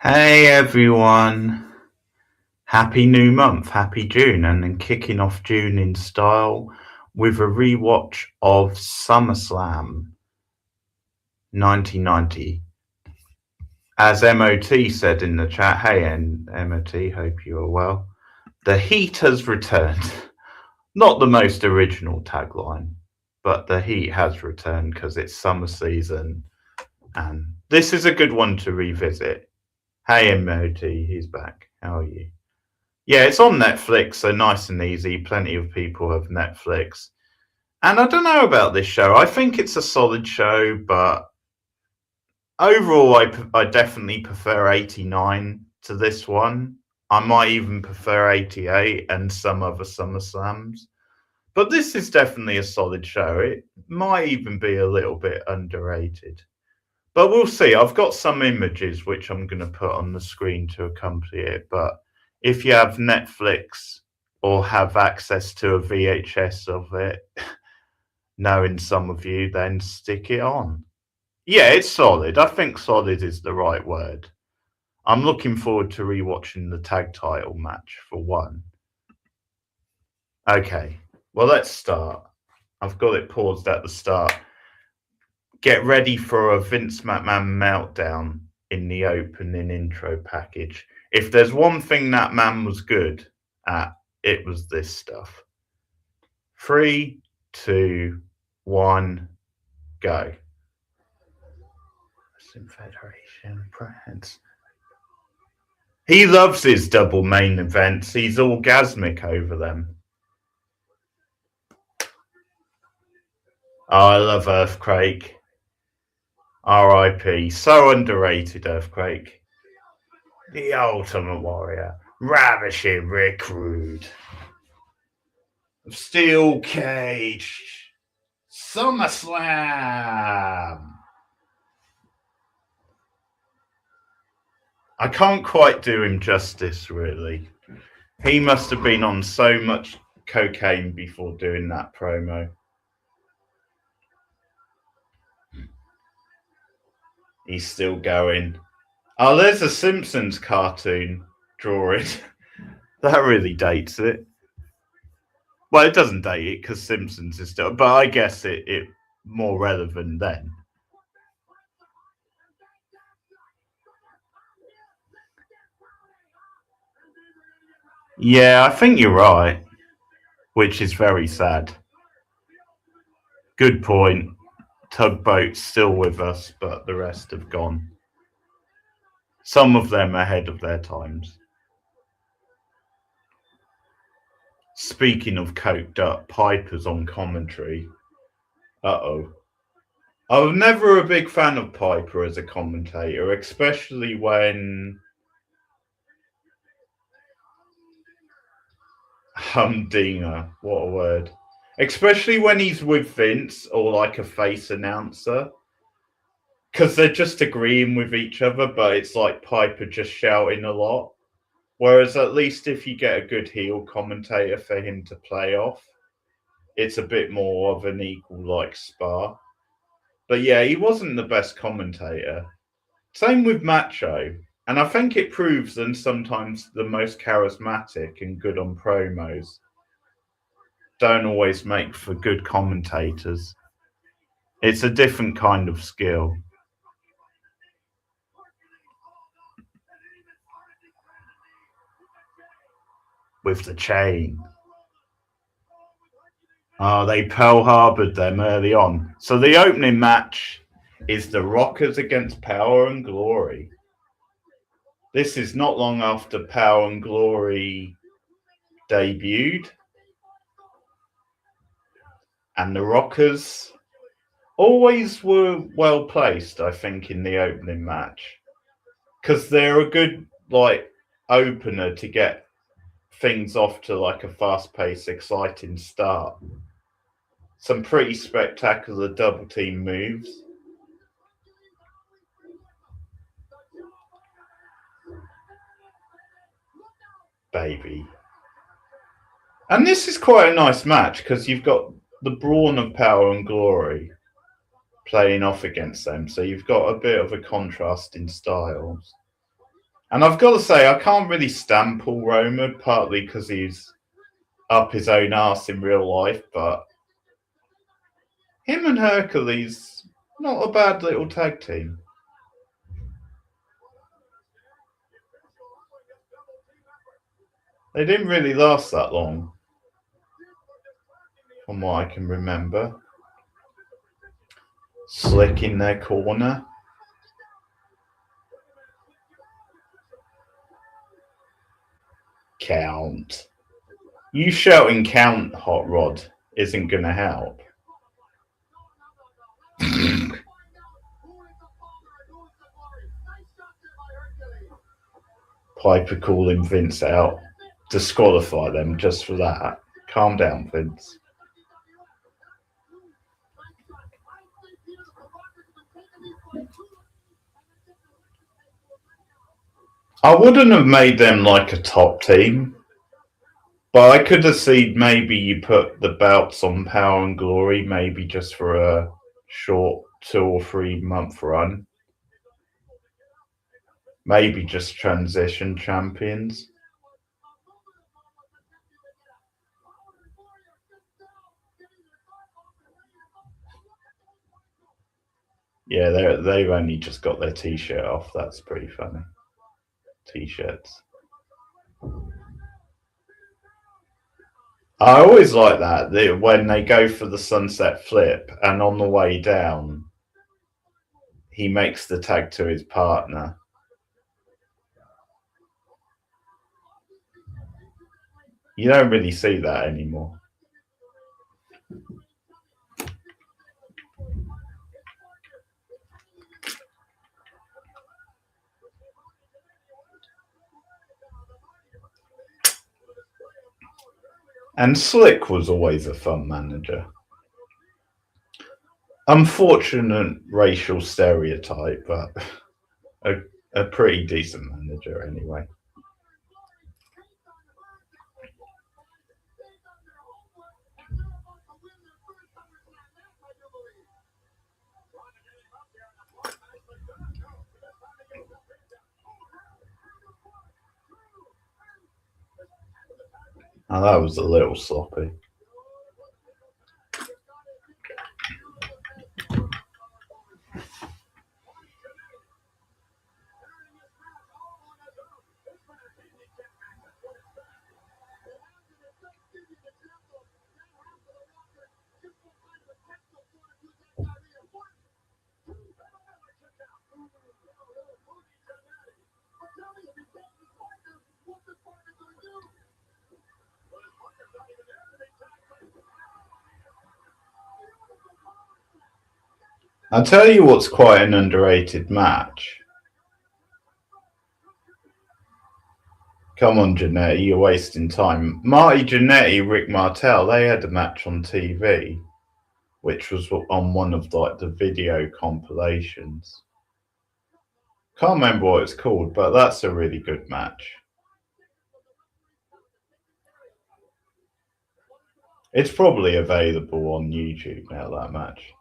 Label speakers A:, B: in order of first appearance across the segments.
A: Hey everyone, happy new month, happy June, and then kicking off June in style with a rewatch of Summerslam 1990. As MOT said in the chat, hey and MOT, hope you are well. The heat has returned. Not the most original tagline, but the heat has returned because it's summer season, and this is a good one to revisit. Hey MOT, he's back. How are you? Yeah, it's on Netflix, so nice and easy. Plenty of people have Netflix. And I don't know about this show. I think it's a solid show, but overall, I definitely prefer 89 to this one. I might even prefer 88 and some other SummerSlams. But this is definitely a solid show. It might even be a little bit underrated. But we'll see. I've got some images which I'm going to put on the screen to accompany it. But if you have Netflix or have access to a VHS of it, knowing some of you, then stick it on. Yeah, it's solid. I think solid is the right word. I'm looking forward to rewatching the tag title match for one. Okay, well, let's start. I've got it paused at the start. Get ready for a Vince McMahon meltdown in the opening intro package. If there's one thing that man was good at, it was this stuff. 3, 2, 1, go. Federation Brands. He loves his double main events. He's orgasmic over them. Oh, I love Earthquake. R.I.P. So underrated, Earthquake. The Ultimate Warrior. Ravishing Rick Rude. Steel Cage. SummerSlam. I can't quite do him justice, really. He must have been on so much cocaine before doing that promo. He's still going. Oh, there's a Simpsons cartoon drawing. That really dates it. Well, it doesn't date it because Simpsons is still, but I guess it more relevant then. Yeah, I think you're right, which is very sad. Good point. Tugboat's still with us, but the rest have gone. Some of them ahead of their times. Speaking of coked up, Piper's on commentary. Uh-oh. I was never a big fan of Piper as a commentator, especially when Humdinger, what a word. Especially when he's with Vince or like a face announcer. Because they're just agreeing with each other, but it's like Piper just shouting a lot. Whereas at least if you get a good heel commentator for him to play off, it's a bit more of an equal like spar. But yeah, he wasn't the best commentator. Same with Macho. And I think it proves them sometimes the most charismatic and good on promos don't always make for good commentators. It's a different kind of skill. With the chain. Oh, they Pearl Harbored them early on. So the opening match is the Rockers against Power and Glory. This is not long after Power and Glory debuted. And the Rockers always were well placed, I think, in the opening match. Because they're a good, like, opener to get things off to, like, a fast-paced, exciting start. Some pretty spectacular double team moves. Baby. And this is quite a nice match because you've got the Brawn of Power and Glory playing off against them. So you've got a bit of a contrast in styles. And I've got to say, I can't really stand Paul Roman, partly because he's up his own arse in real life, but him and Hercules, not a bad little tag team. They didn't really last that long, from what I can remember. Slick in their corner. Count. You shouting count, Hot Rod, isn't going to help. Piper calling Vince out. Disqualify them just for that. Calm down, Vince. I wouldn't have made them like a top team, but I could have seen maybe you put the belts on Power and Glory, maybe just for a short 2 or 3 month run. Maybe just transition champions. Yeah, they've only just got their t-shirt off. That's pretty funny. T-shirts. I always like that when they go for the sunset flip and on the way down, he makes the tag to his partner. You don't really see that anymore. And Slick was always a fun manager. Unfortunate racial stereotype, but a pretty decent manager anyway. Oh, that was a little sloppy. I'll tell you what's quite an underrated match. Come on, Jannetty, you're wasting time. Marty Jannetty, Rick Martel, they had a match on TV, which was on one of the video compilations. Can't remember what it's called, but that's a really good match. It's probably available on YouTube now, that match.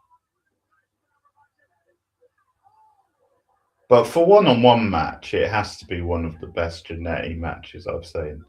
A: But for one-on-one match, it has to be one of the best Jannetty matches I've seen.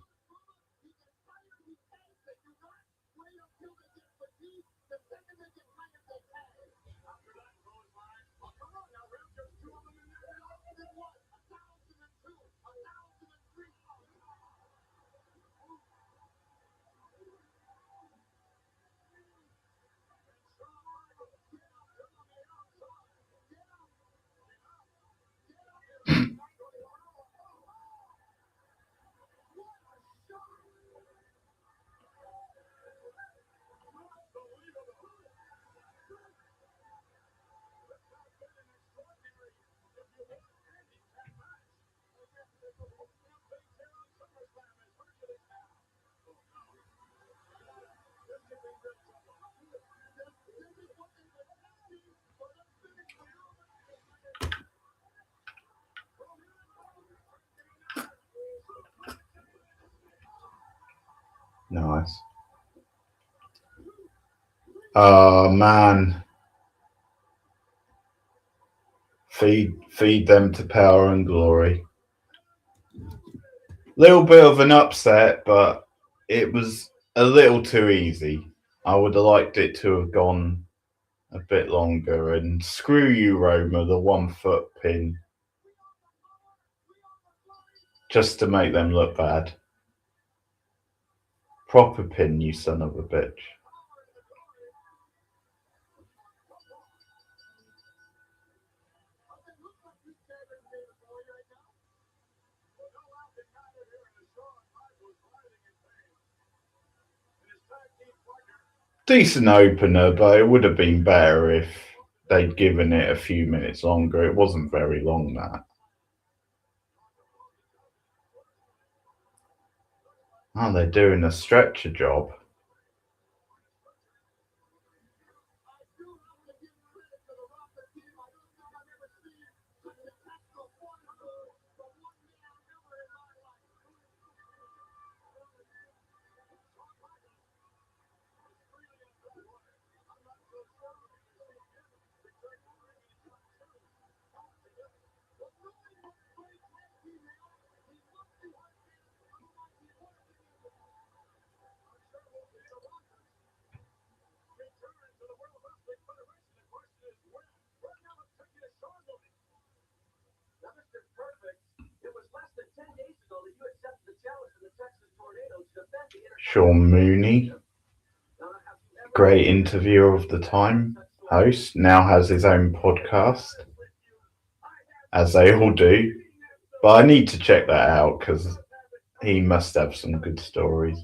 A: Nice. Oh man. Feed them to Power and Glory. Little bit of an upset, but it was a little too easy. I would have liked it to have gone a bit longer. And screw you, Roma, the 1 foot pin. Just to make them look bad. Proper pin, you son of a bitch. Decent opener, but it would have been better if they'd given it a few minutes longer. It wasn't very long, that. Oh, they're doing a stretcher job. Sean Mooney, great interviewer of the time, host, now has his own podcast, as they all do. But I need to check that out because he must have some good stories.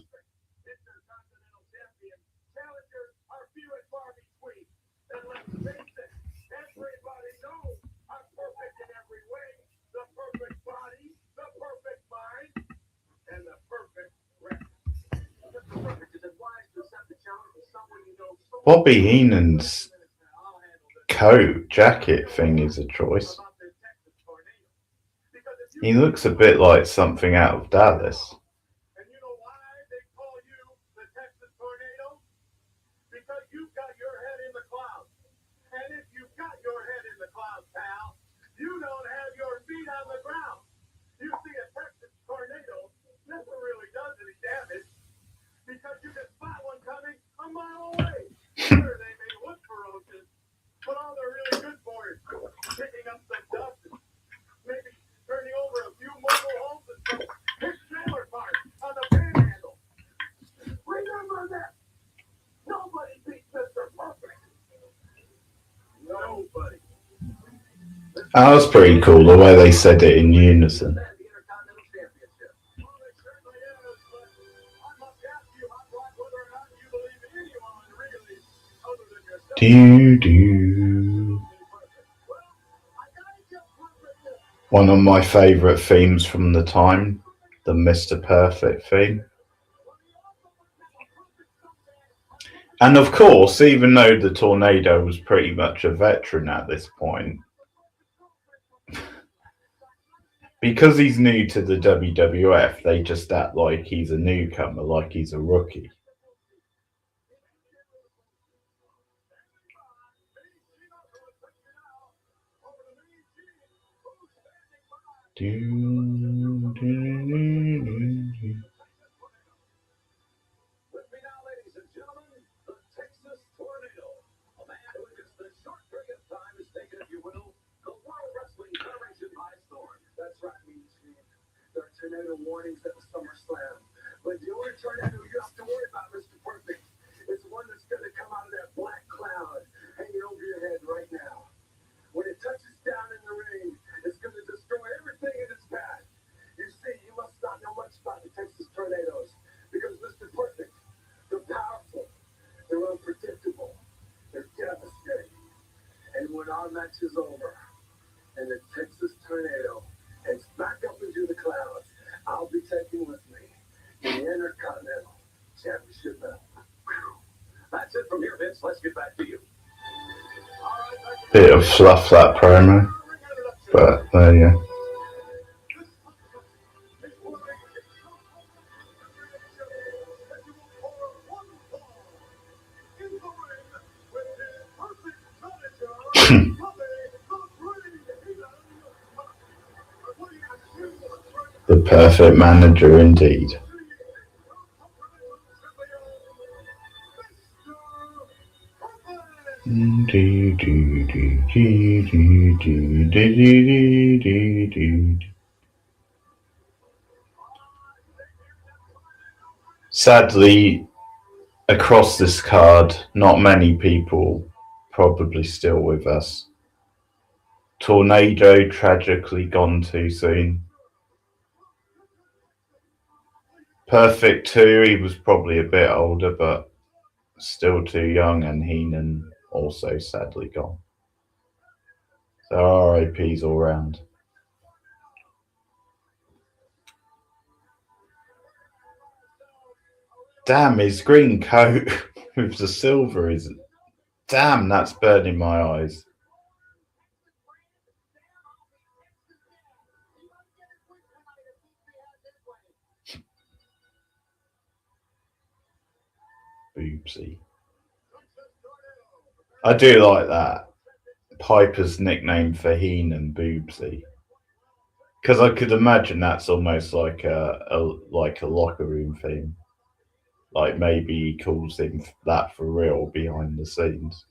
A: Bobby Heenan's coat jacket thing is a choice. He looks a bit like something out of Dallas. That was pretty cool, the way they said it in unison. One of my favourite themes from the time, the Mr. Perfect theme. And of course, even though the Tornado was pretty much a veteran at this point, because he's new to the WWF, they just act like he's a newcomer, like he's a rookie. Tornado warnings at the Summerslam. But the only tornado you have to worry about, Mr. Perfect, is the one that's going to come out of that black cloud hanging over your head right now. When it touches down in the ring, it's going to destroy everything in its path. You see, you must not know much about the Texas tornadoes, because Mr. Perfect, they're powerful, they're unpredictable, they're devastating. And when our match is over, and the Texas tornado heads back up into the clouds, I'll be taking with me the Intercontinental Championship belt. That's it from here, Vince. Let's get back to you. Bit of fluff, that promo, but there you go. The perfect manager indeed. Sadly, across this card, not many people probably still with us. Tornado tragically gone too soon. Perfect 2, he was probably a bit older, but still too young, and Heenan also sadly gone. So RIPs all round. Damn, his green coat with the silver is... Damn, that's burning my eyes. Boobsy. I do like that. Piper's nickname for Heenan, Boobsy. Because I could imagine that's almost like a locker room thing. Like maybe he calls him that for real behind the scenes.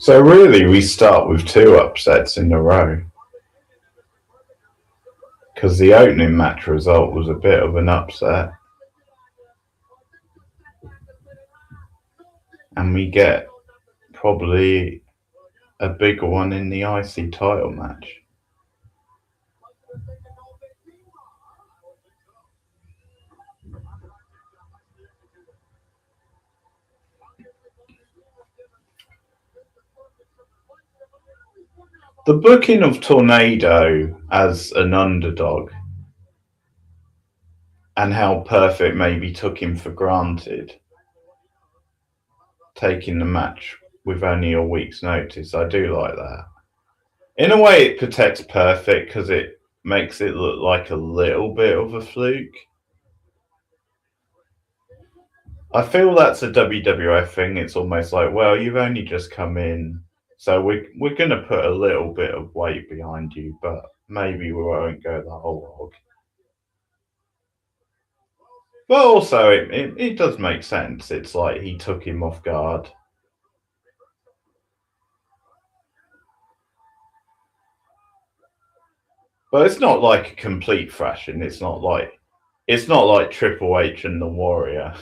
A: So really, we start with 2 upsets in a row. Because the opening match result was a bit of an upset. And we get probably a bigger one in the IC title match. The booking of Tornado as an underdog and how Perfect maybe took him for granted, taking the match with only a week's notice, I do like that. In a way, it protects Perfect because it makes it look like a little bit of a fluke. I feel that's a WWF thing. It's almost like, well, you've only just come in, so we're going to put a little bit of weight behind you, but maybe we won't go the whole hog. But also, it does make sense. It's like he took him off guard. But it's not like a complete thrashing. It's not like Triple H and the Warrior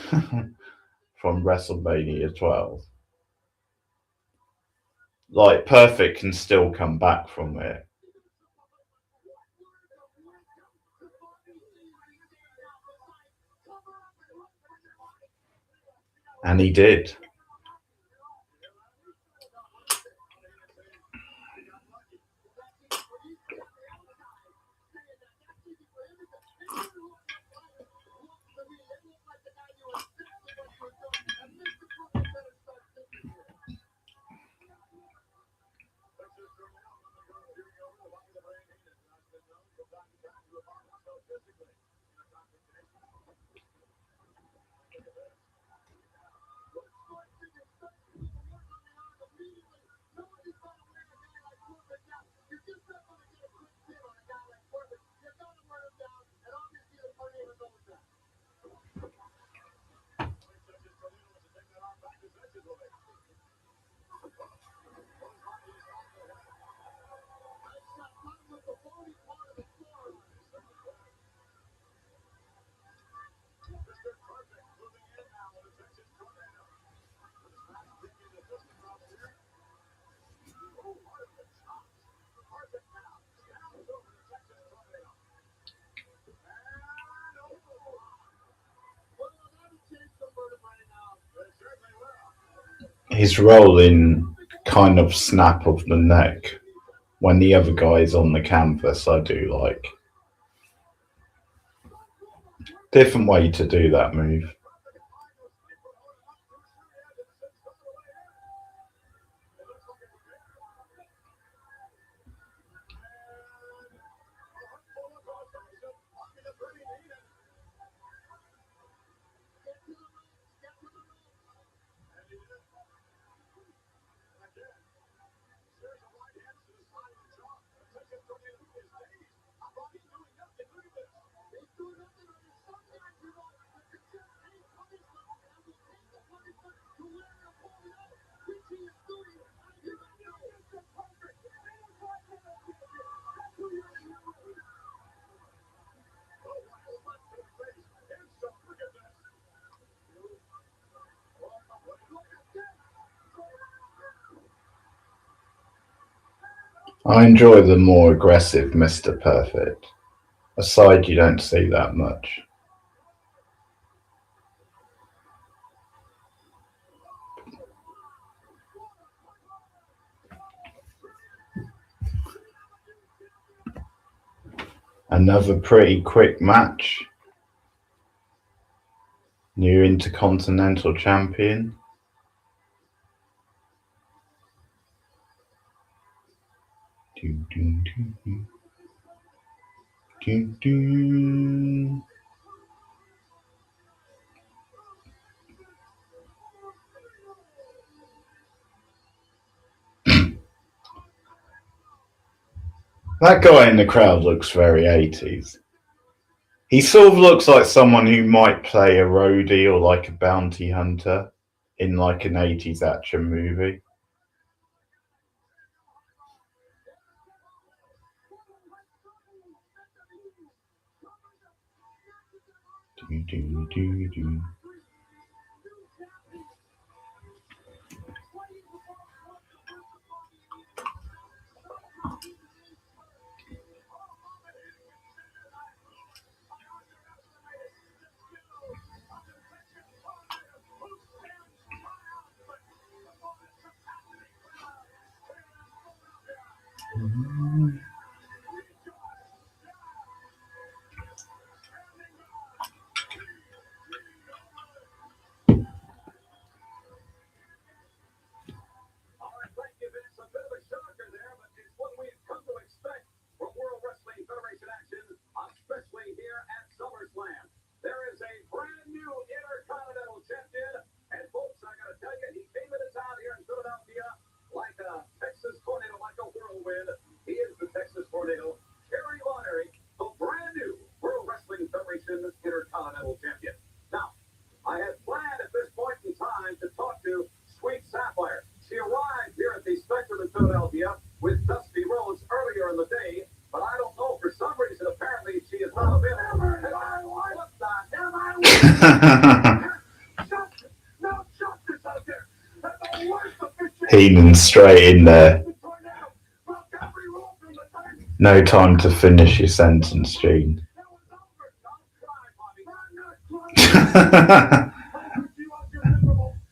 A: from WrestleMania 12. Like Perfect can still come back from it. And he did. His role in kind of snap of the neck when the other guy is on the canvas. I do like. Different way to do that move. I enjoy the more aggressive Mr. Perfect. A side you don't see that much. Another pretty quick match. New Intercontinental Champion. That guy in the crowd looks very 80s. He sort of looks like someone who might play a roadie or like a bounty hunter in like an 80s action movie. Heenan straight in there. No time to finish your sentence, Gene.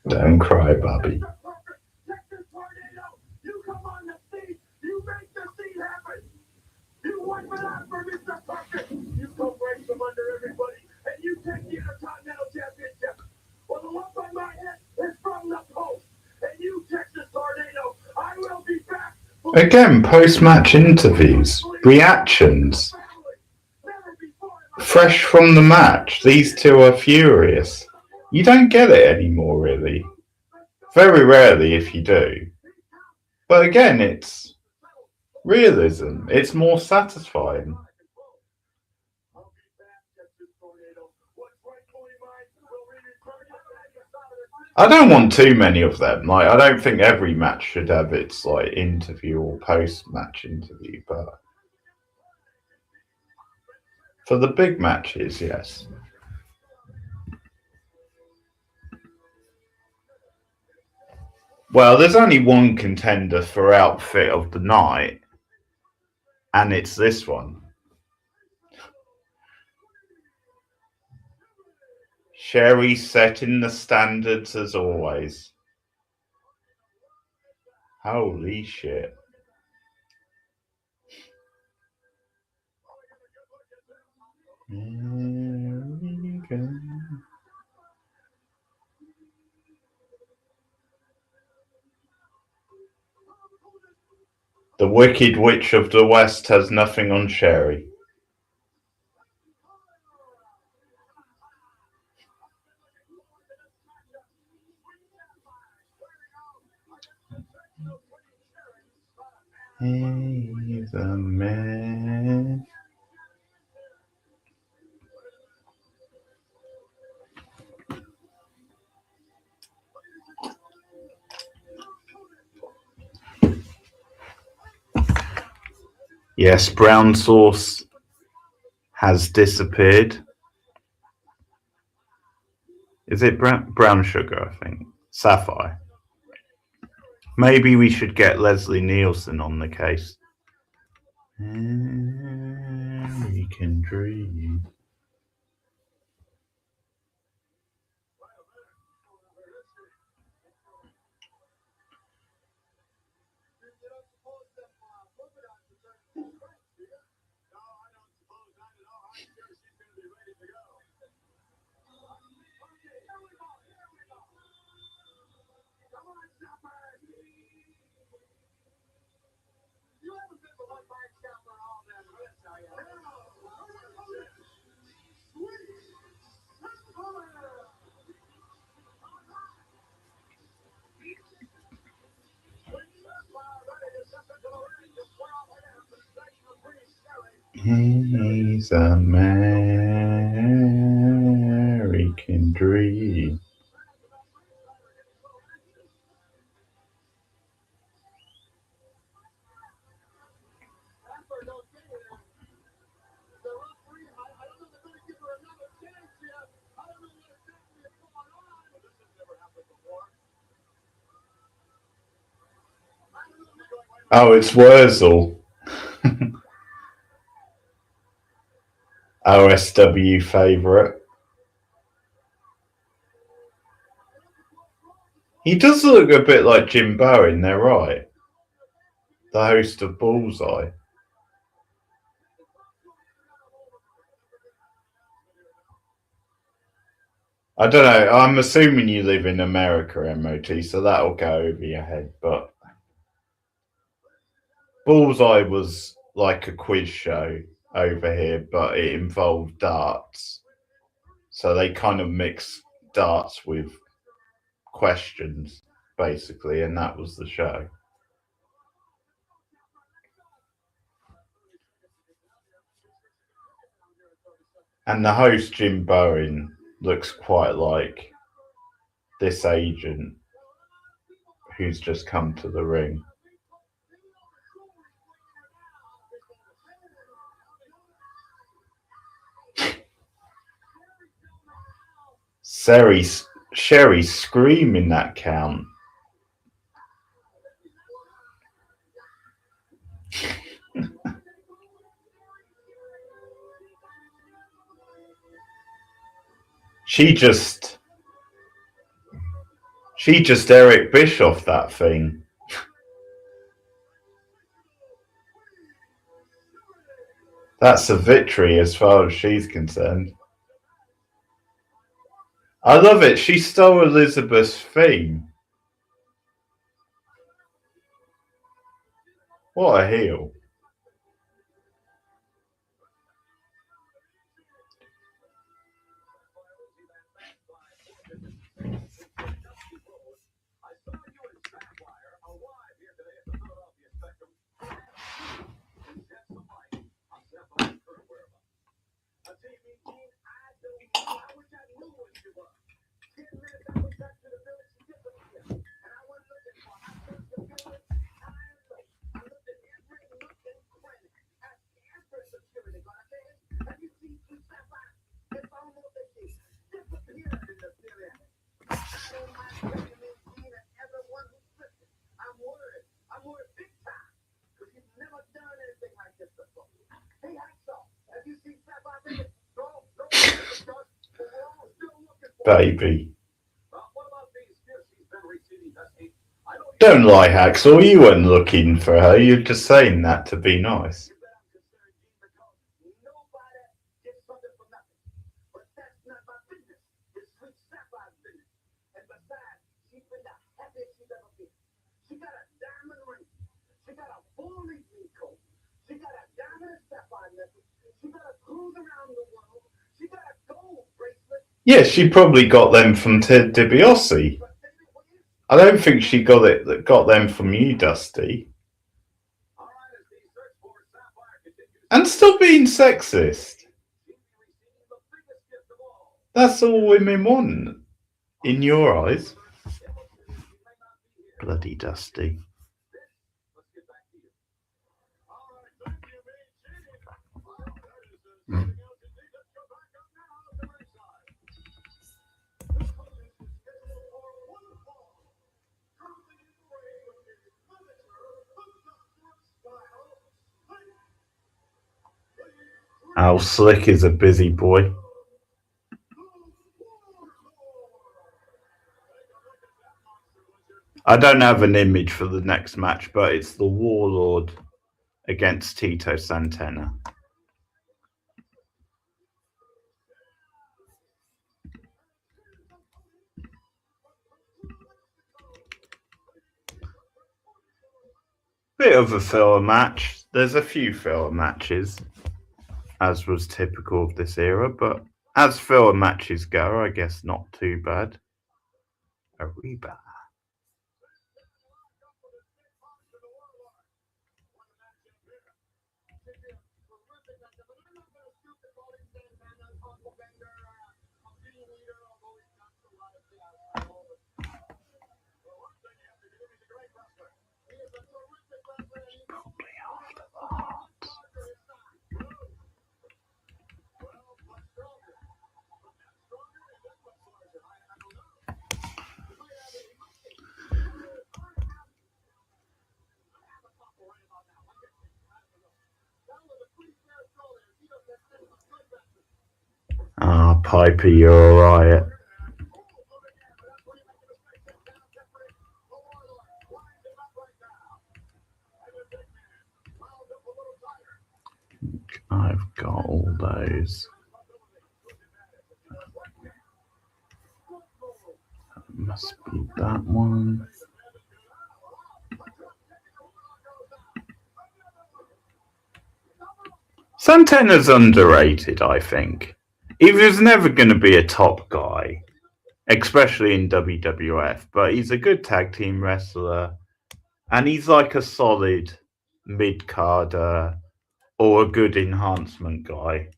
A: Don't cry, Bobby. Again, post-match interviews, reactions, fresh from the match. These two are furious. You don't get it anymore, really. Very rarely, if you do. But again, it's realism. It's more satisfying. I don't want too many of them. Like, I don't think every match should have its like interview or post-match interview, but for the big matches, yes. Well, there's only one contender for outfit of the night, and it's this one. Sherry setting the standards as always. Holy shit. The Wicked Witch of the West has nothing on Sherry. He's a man. Yes, brown sauce has disappeared. Is it brown sugar, I think? Sapphire. Maybe we should get Leslie Nielsen on the case. We can dream. He's American dream. Oh, it's Wurzel. OSW favourite. He does look a bit like Jim Bowen, they're right. The host of Bullseye. I don't know, I'm assuming you live in America, MOT, so that'll go over your head, but Bullseye was like a quiz show over here, but it involved darts. So they kind of mix darts with questions, basically, and that was the show. And the host, Jim Bowen, looks quite like this agent who's just come to the ring. Sherry's screaming that count. She just Eric Bischoff that thing. That's a victory as far as she's concerned. I love it. She stole Elizabeth's theme. What a heel. Baby. Don't lie, Hacksaw. You weren't looking for her. You're just saying that to be nice. Yeah, she probably got them from Ted DiBiase. I don't think she got them from you, Dusty. And stop being sexist. That's all women want, in your eyes. Bloody Dusty. Al Slick is a busy boy. I don't have an image for the next match, but it's the Warlord against Tito Santana. Bit of a filler match. There's a few filler matches, as was typical of this era, but as filler matches go, I guess not too bad. Ariba. Probably after the Hart. Ah, Piper, you're a riot. I've got all those. That must be that one. Santana's underrated, I think. He was never going to be a top guy, especially in WWF, but he's a good tag team wrestler, and he's like a solid mid-carder or a good enhancement guy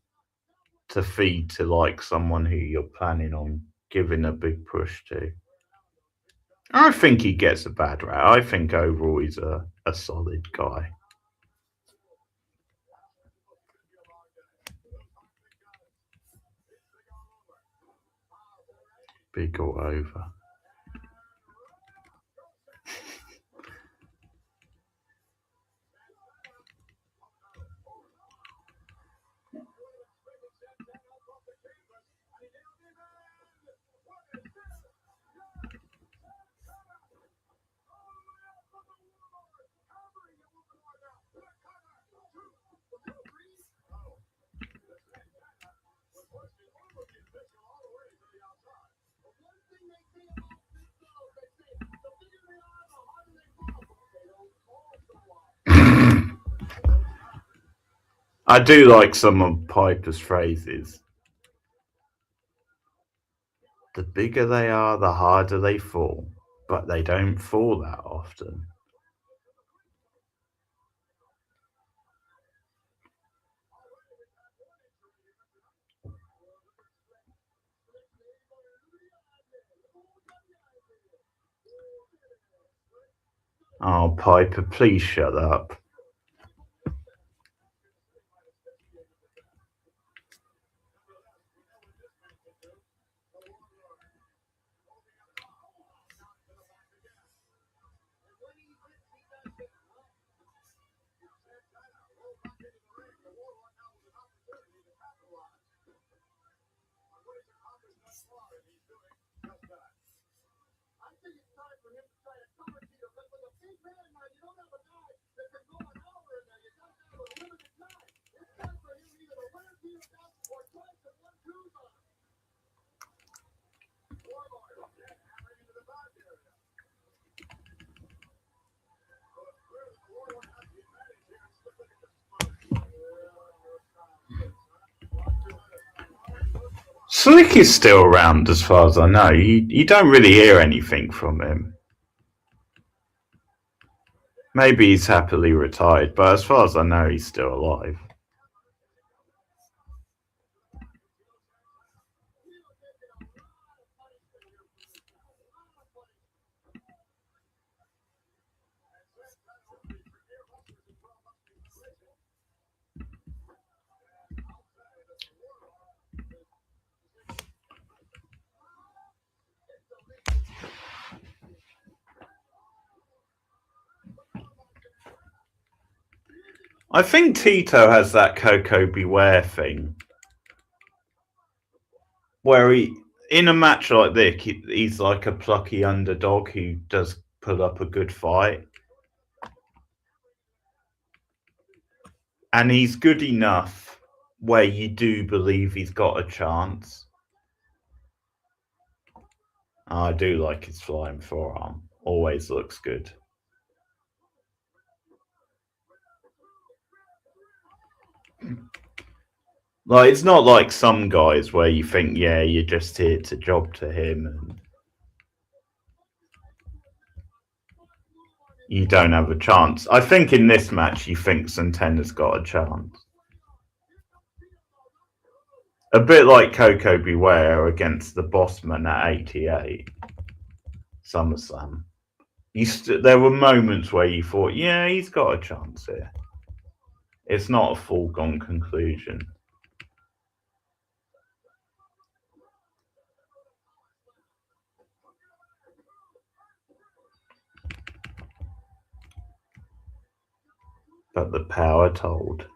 A: to feed to like someone who you're planning on giving a big push to. I think he gets a bad rap. I think overall he's a solid guy. Big or over. I do like some of Piper's phrases. The bigger they are, the harder they fall, but they don't fall that often. Oh, Piper, please shut up. Slick is still around as far as I know. You don't really hear anything from him. Maybe he's happily retired, but as far as I know, he's still alive. I think Tito has that Coco Beware thing, where in a match like this, he's like a plucky underdog who does put up a good fight. And he's good enough where you do believe he's got a chance. I do like his flying forearm. Always looks good. Like, it's not like some guys where you think, yeah, you're just here to job to him and you don't have a chance. I think in this match, you think Centena's got a chance. A bit like Coco Beware against the Bossman at 88, SummerSlam. There were moments where you thought, yeah, he's got a chance here. It's not a foregone conclusion. But the power told.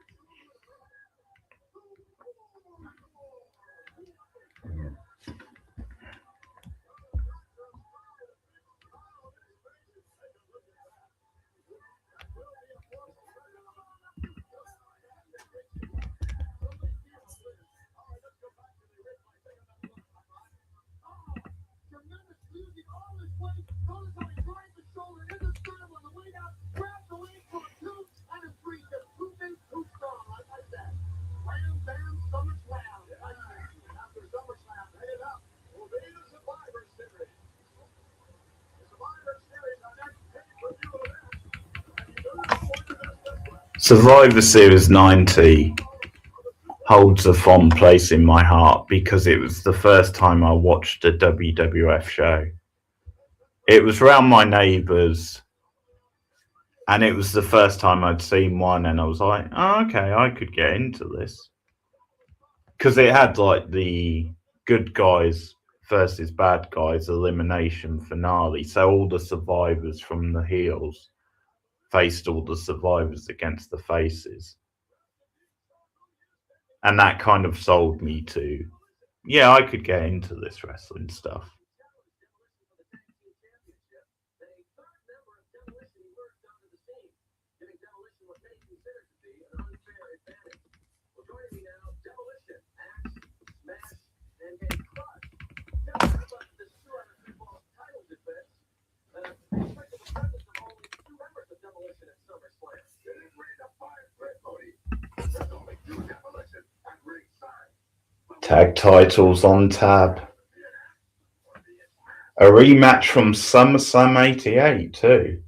A: Survivor Series 90 holds a fond place in my heart because it was the first time I watched a WWF show. It was round my neighbours, and it was the first time I'd seen one, and I was like, oh, okay, I could get into this. Because it had like the good guys versus bad guys elimination finale, so all the survivors from the heels faced all the survivors against the faces. And that kind of sold me to, yeah, I could get into this wrestling stuff. Tag titles on tab. A rematch from SummerSlam 88 too.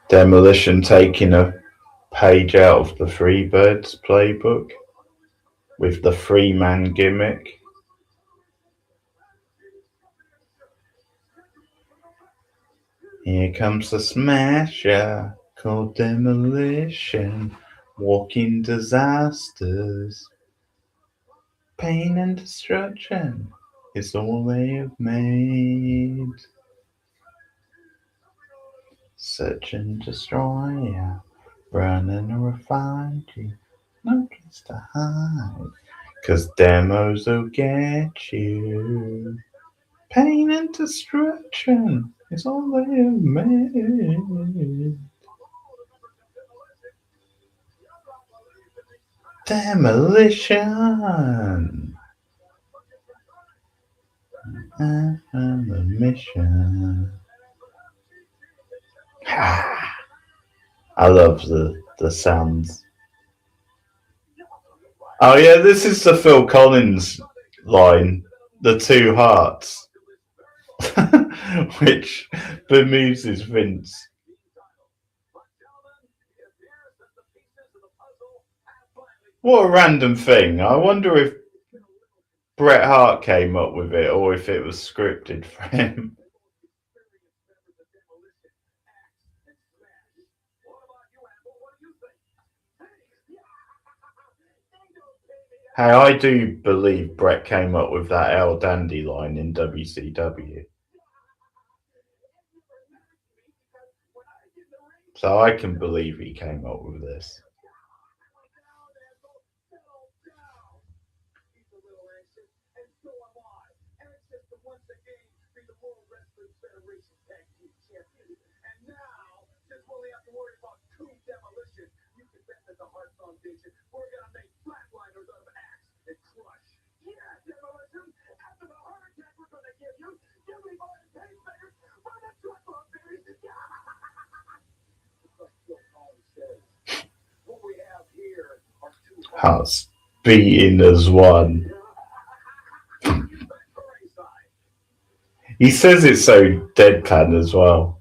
A: Demolition taking a page out of the Freebirds playbook with the 3-man gimmick. Here comes the smasher called Demolition, walking disasters. Pain and destruction is all they have made. Search and destroy you, burn and refine you, no place to hide, 'cause demos will get you. Pain and destruction is all they have made. Demolition and the mission. I love the sounds. Oh yeah, this is the Phil Collins line, the two hearts, which bemuses Vince. What a random thing. I wonder if Bret Hart came up with it or if it was scripted for him. Hey, I do believe Bret came up with that El Dandy line in WCW. So I can believe he came up with this. Hart's beaten as one. He says it so deadpan as well.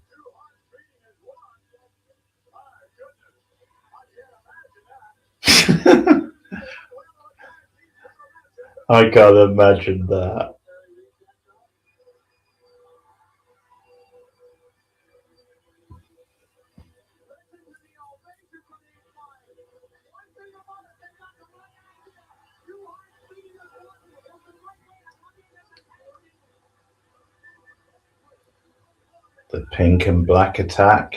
A: I can't imagine that. The pink and black attack.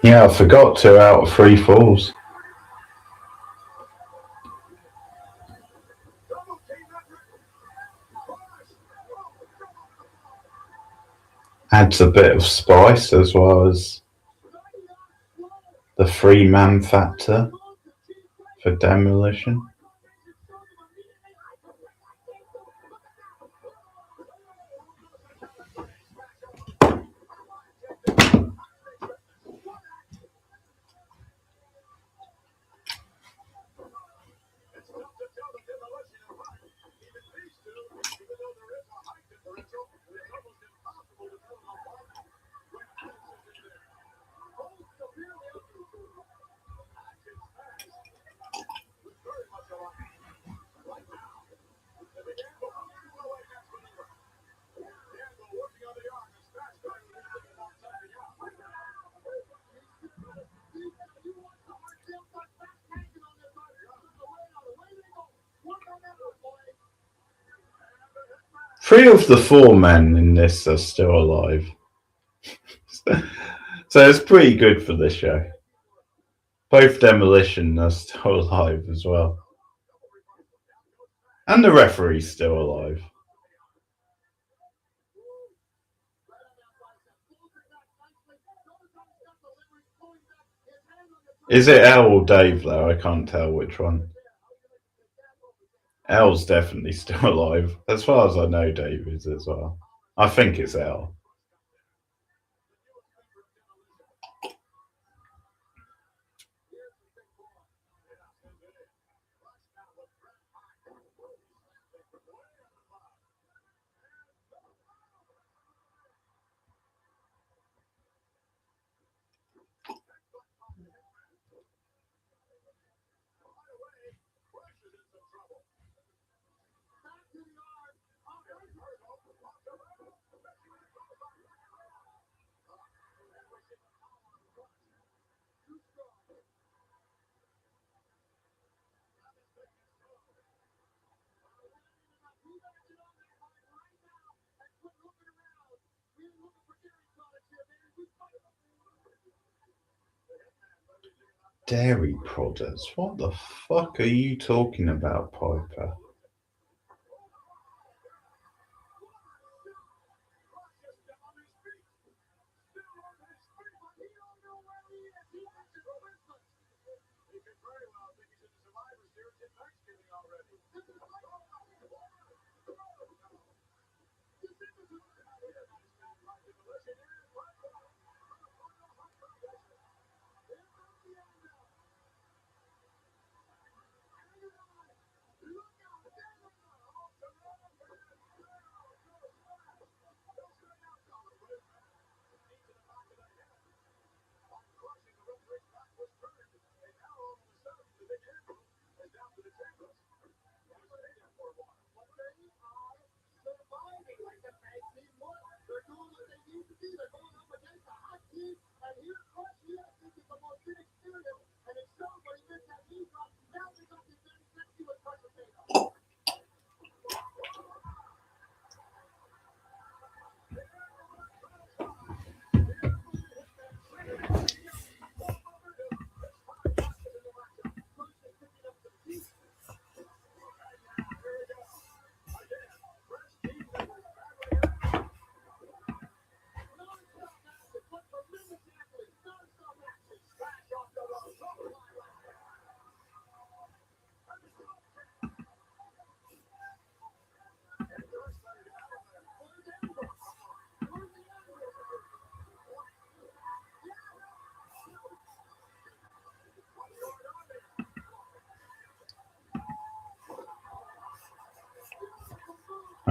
A: Yeah, I forgot 2 out of 3 falls. Adds a bit of spice as well as the 3-man factor for Demolition. Three of the 4 men in this are still alive. So it's pretty good for this show. Both Demolition are still alive as well. And the referee's still alive. Is it Al or Dave though? I can't tell which one. Al's definitely still alive. As far as I know, Dave is as well. I think it's Al. Dairy products? What the fuck are you talking about, Piper?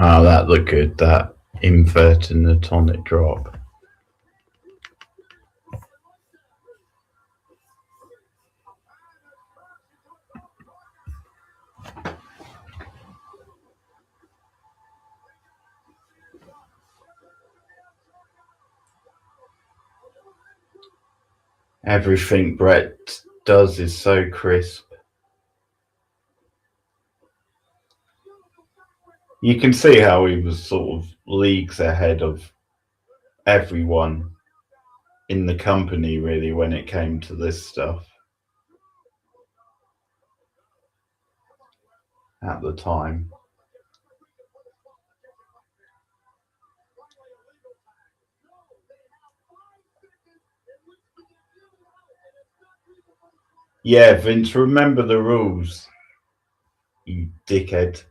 A: Ah, that looked good, that invert and the tonic drop. Everything Brett does is so crisp. You can see how he was sort of leagues ahead of everyone in the company, really, when it came to this stuff at the time. Yeah, Vince, remember the rules, you dickhead.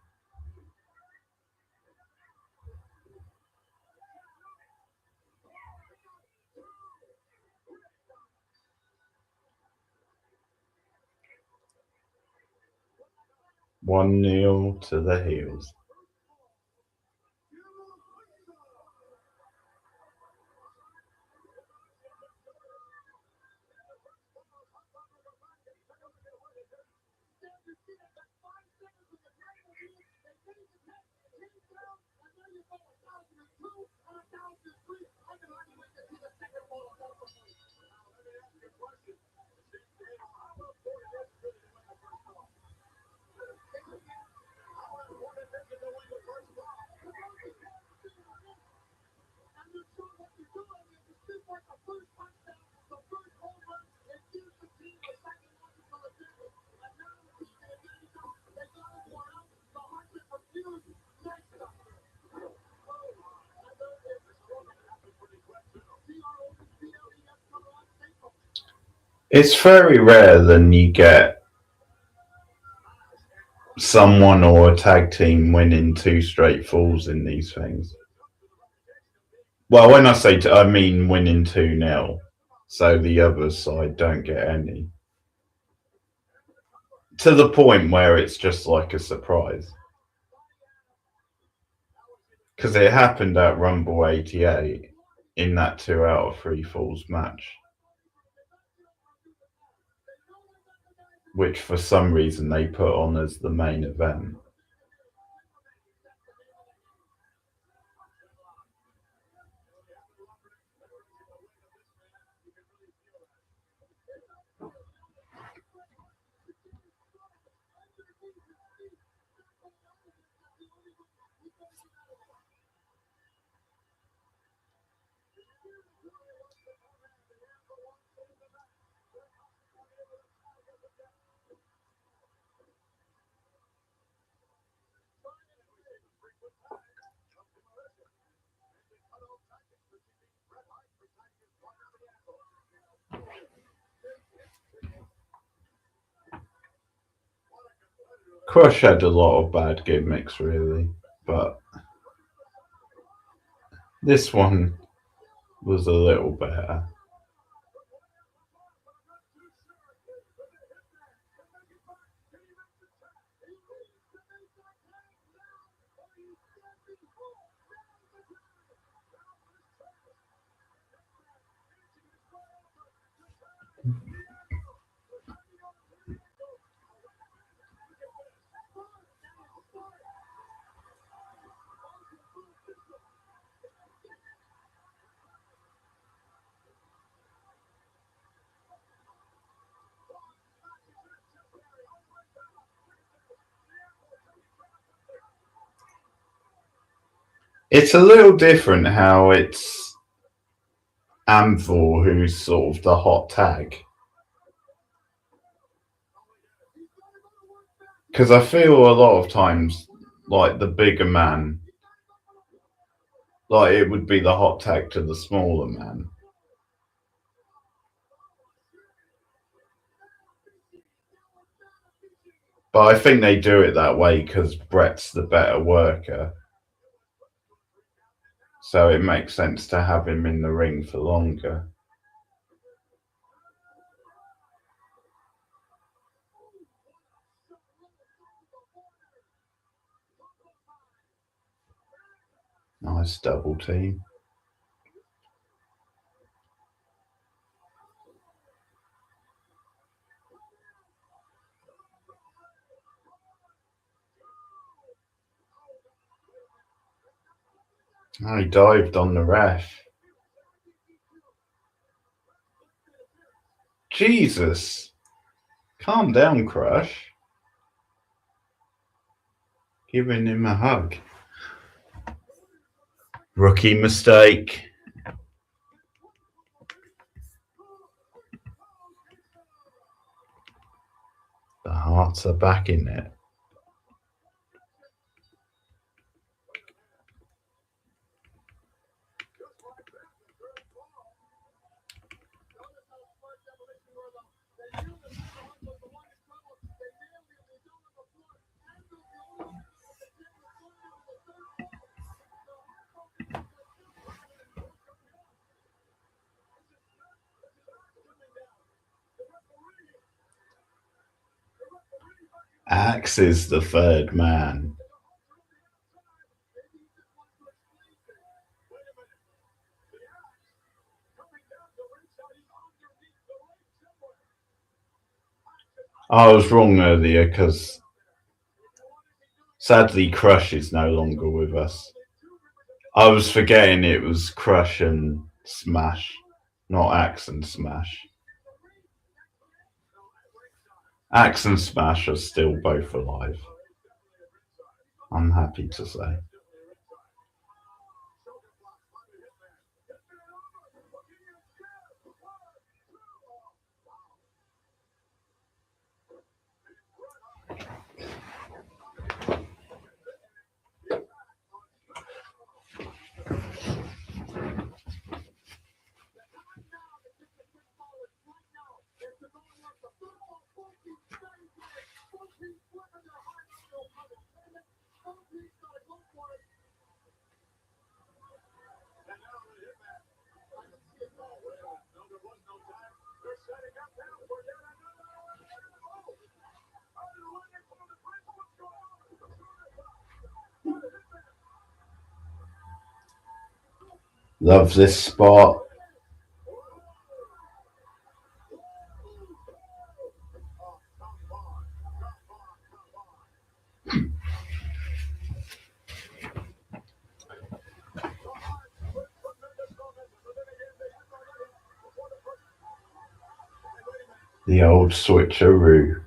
A: One nil to the Heels. It's very rare then you get someone or a tag team winning 2 straight falls in these things. Well, when I say I mean winning 2-0, so the other side don't get any. To the point where it's just like a surprise. Because it happened at Rumble 88 in that 2 out of 3 falls match. Which for some reason they put on as the main event. Crush had a lot of bad gimmicks, really, but this one was a little better. It's a little different how it's Amthor who's sort of the hot tag. Because I feel a lot of times, like the bigger man, like it would be the hot tag to the smaller man. But I think they do it that way because Brett's the better worker. So it makes sense to have him in the ring for longer. Nice double team. Oh, he dived on the ref. Jesus. Calm down, Crush. Giving him a hug. Rookie mistake. The Hearts are back in it. Axe is the third man. I was wrong earlier because sadly Crush is no longer with us. I was forgetting it was Crush and Smash, not Axe and Smash. Axe and Smash are still both alive. I'm happy to say. Love this spot. The old switcheroo.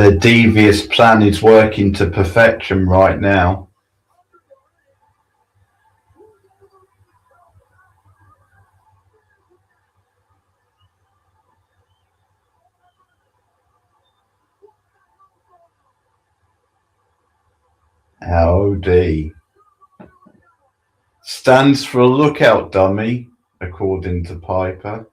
A: Their devious plan is working to perfection right now. LOD stands for lookout dummy, according to Piper.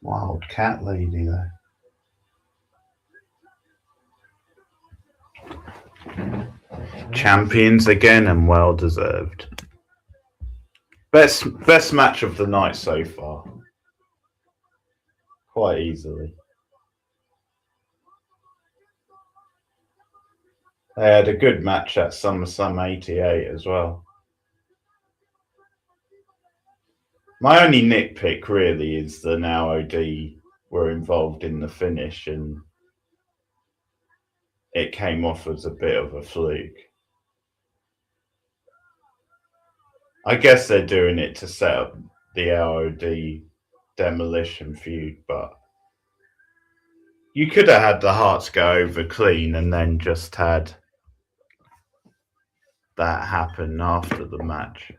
A: Wild cat lady though. Champions again and well deserved. Best match of the night so far. Quite easily. They had a good match at Summerslam 88 as well. My only nitpick really is the now OD were involved in the finish and it came off as a bit of a fluke. I guess they're doing it to set up the LOD Demolition feud, but you could have had the Hearts go over clean and then just had that happen after the match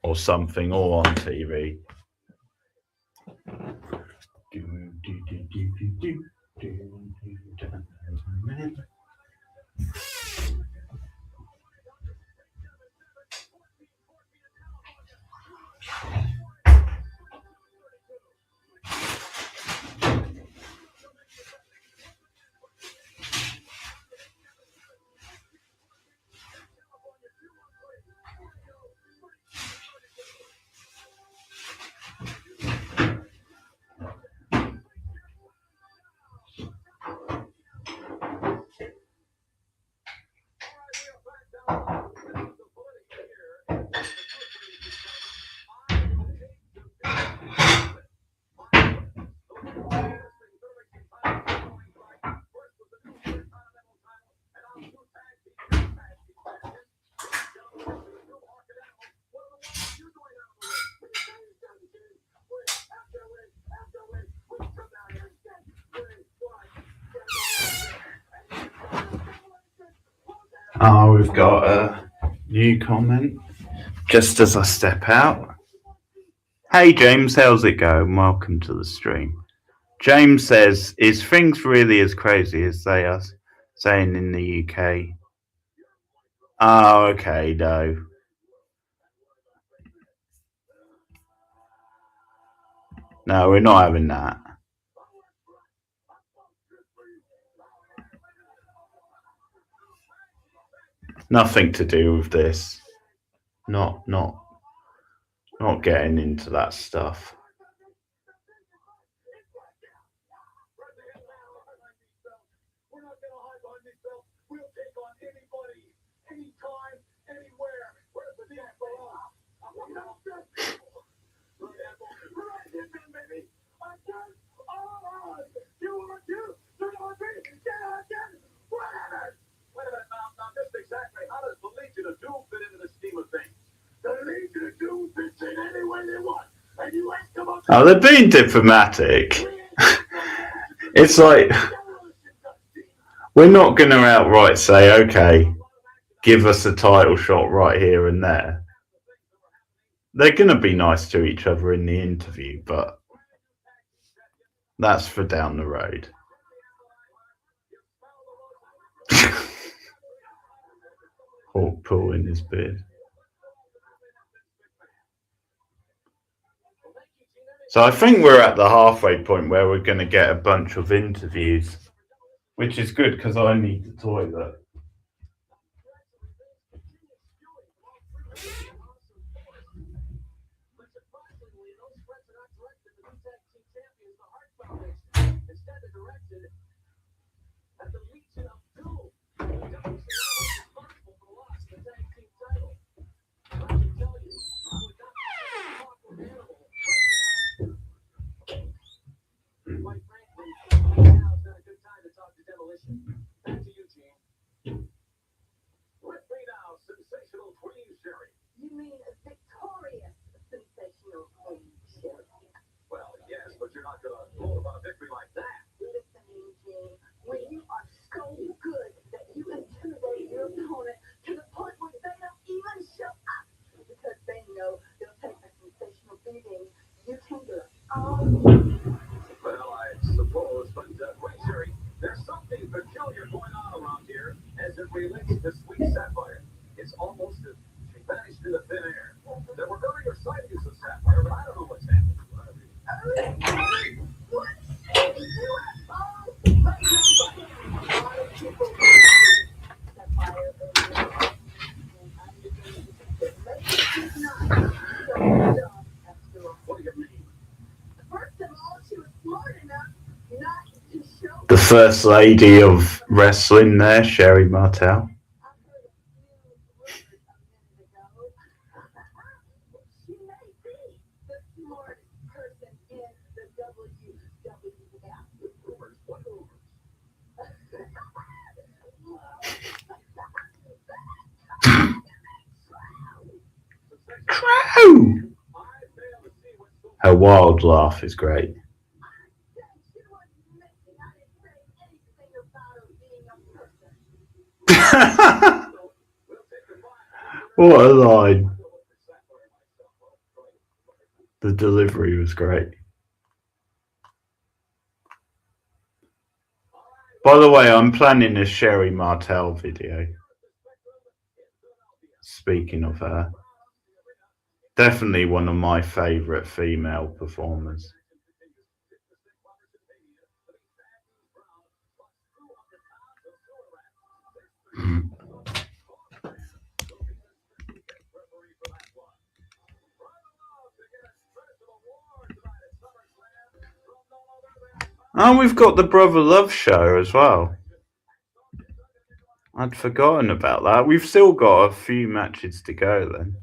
A: or something, or on TV. Oh, we've got a new comment just as I step out. Hey James, how's it going? Welcome to the stream. James says, is things really as crazy as they are saying in the UK? Oh, okay, no. No, we're not having that. Nothing to do with this. Not getting into that stuff. Oh, they're being diplomatic. It's like, we're not going to outright say, okay, give us a title shot right here and there. They're going to be nice to each other in the interview, but that's for down the road. Hawk pulling his beard. So I think we're at the halfway point where we're going to get a bunch of interviews, which is good because I need the toilet. The first lady of wrestling there, Sherry Martel. Her wild laugh is great. What a line. The delivery was great. By the way, I'm planning a Sherry Martel video. Speaking of her, definitely one of my favourite female performers. And we've got the Brother Love show as well. I'd forgotten about that. We've still got a few matches to go then.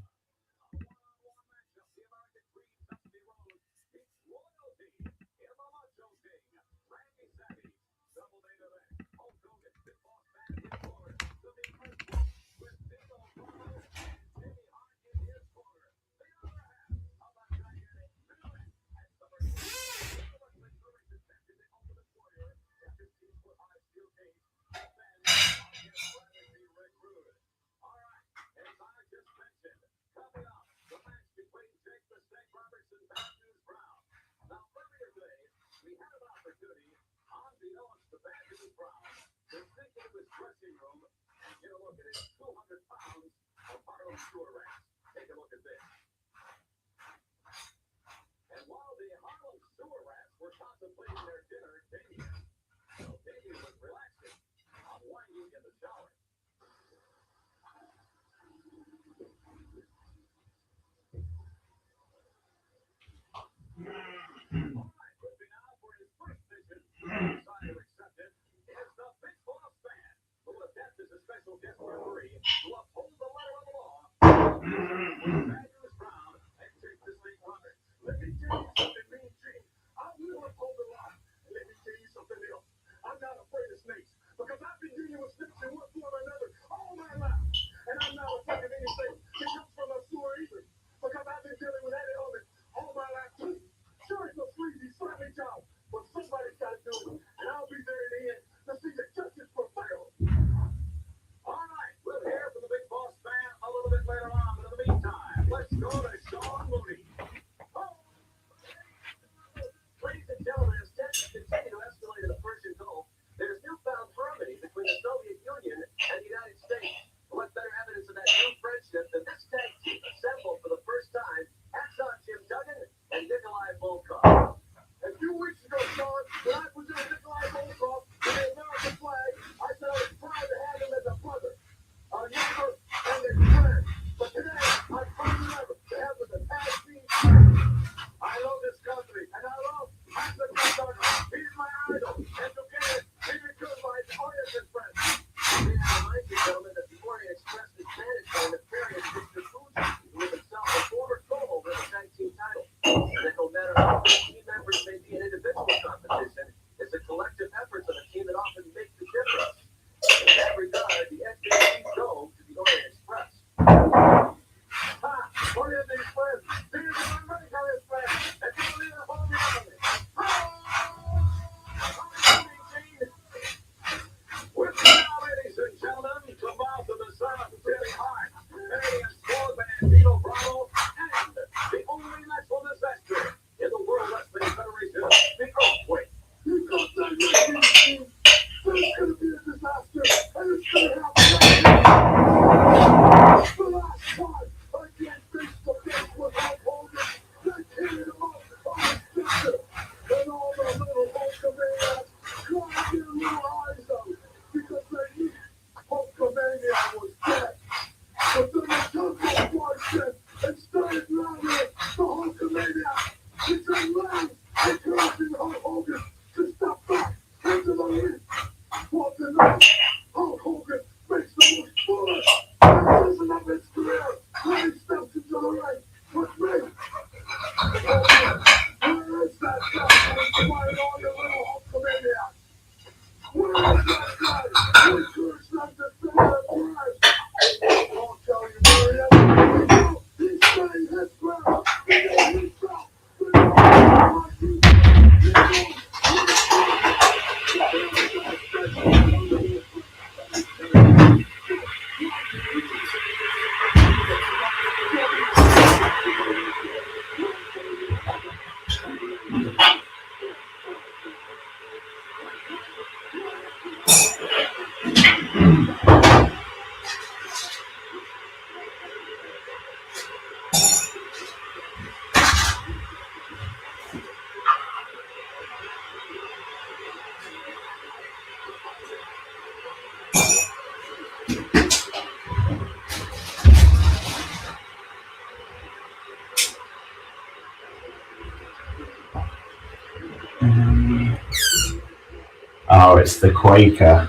A: Oh, it's the Quaker.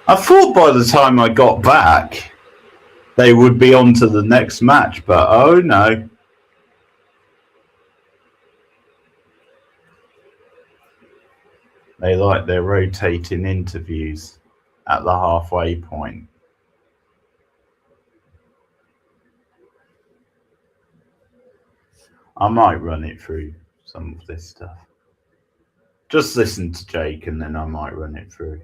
A: I thought by the time I got back, they would be on to the next match, but oh no. They like their rotating interviews at the halfway point. I might run it through some of this stuff. Just listen to Jake and then I might run it through.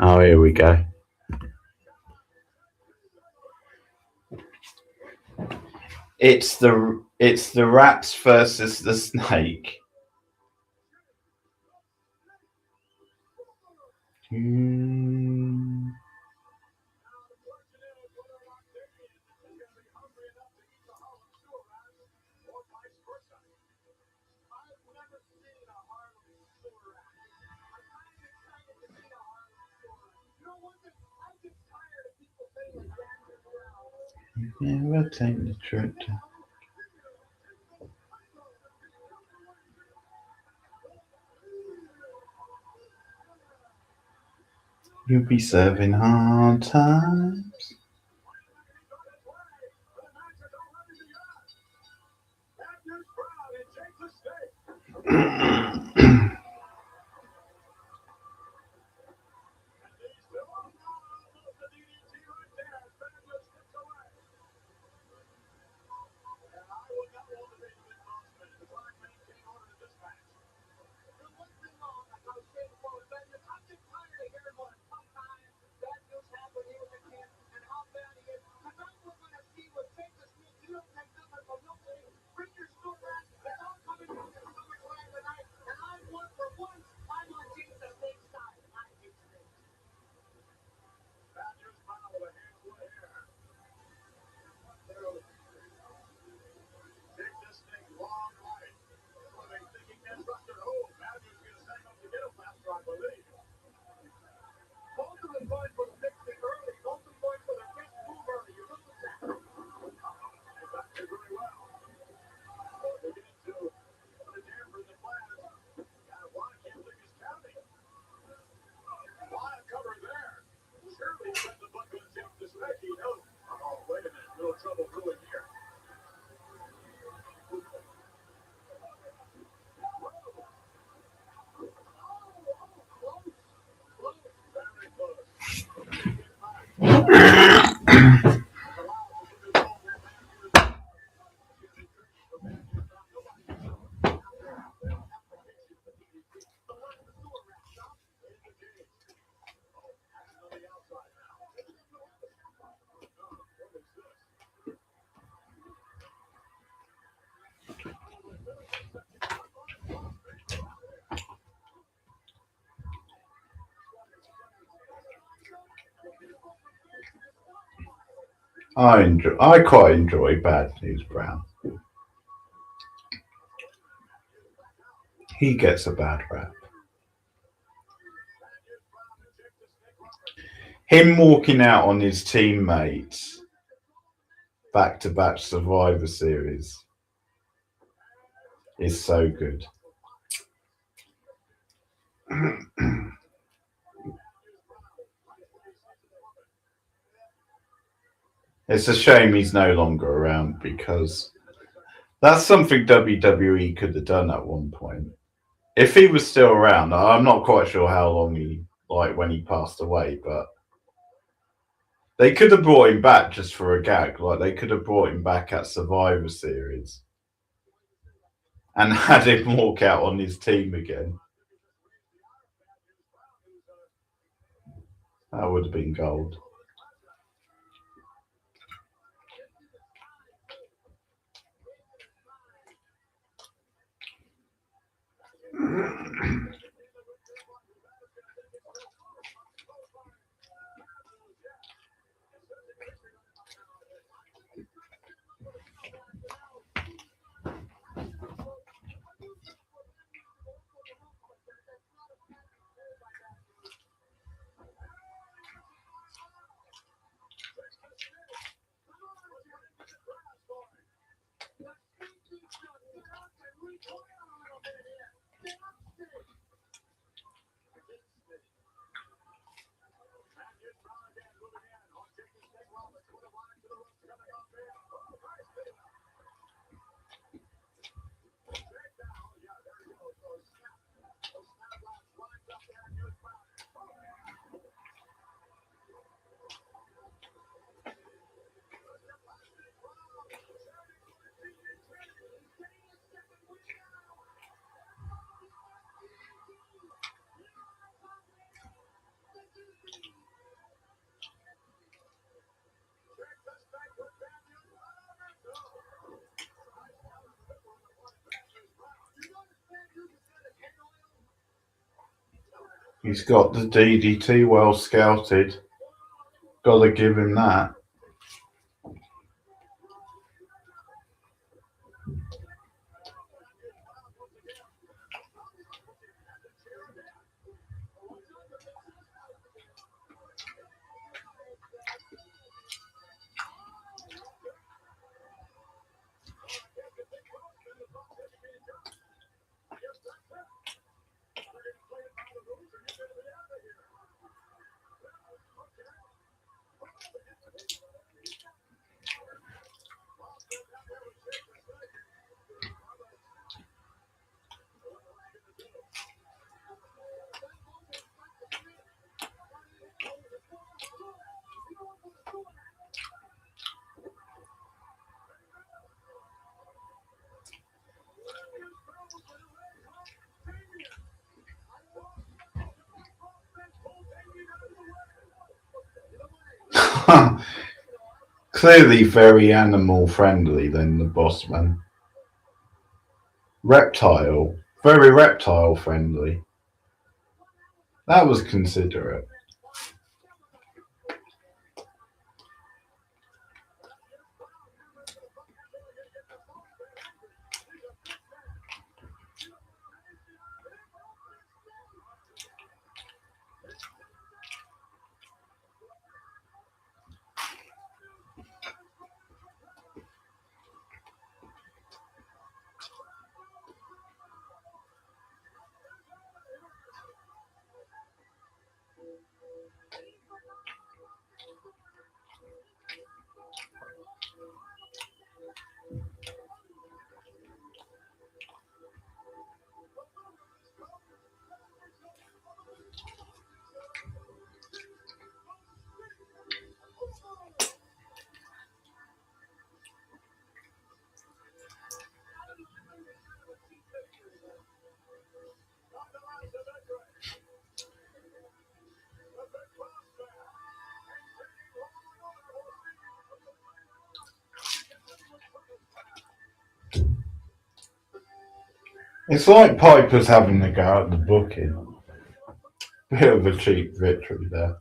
A: Oh, here we go. It's the rats versus the snake. Never take the trip to... You'll be serving hard times. I quite enjoy Bad News Brown. He gets a bad rap. Him walking out on his teammates back-to-back Survivor Series is so good. It's a shame he's no longer around because that's something WWE could have done at one point. If he was still around, I'm not quite sure how long when he passed away, but they could have brought him back just for a gag. Like they could have brought him back at Survivor Series and had him walk out on his team again. That would have been gold. He's got the DDT well scouted. Gotta give him that. Clearly very animal friendly then the Bossman. Reptile. Very reptile friendly. That was considerate. It's like Piper's having to go at the booking. Bit of a cheap victory there.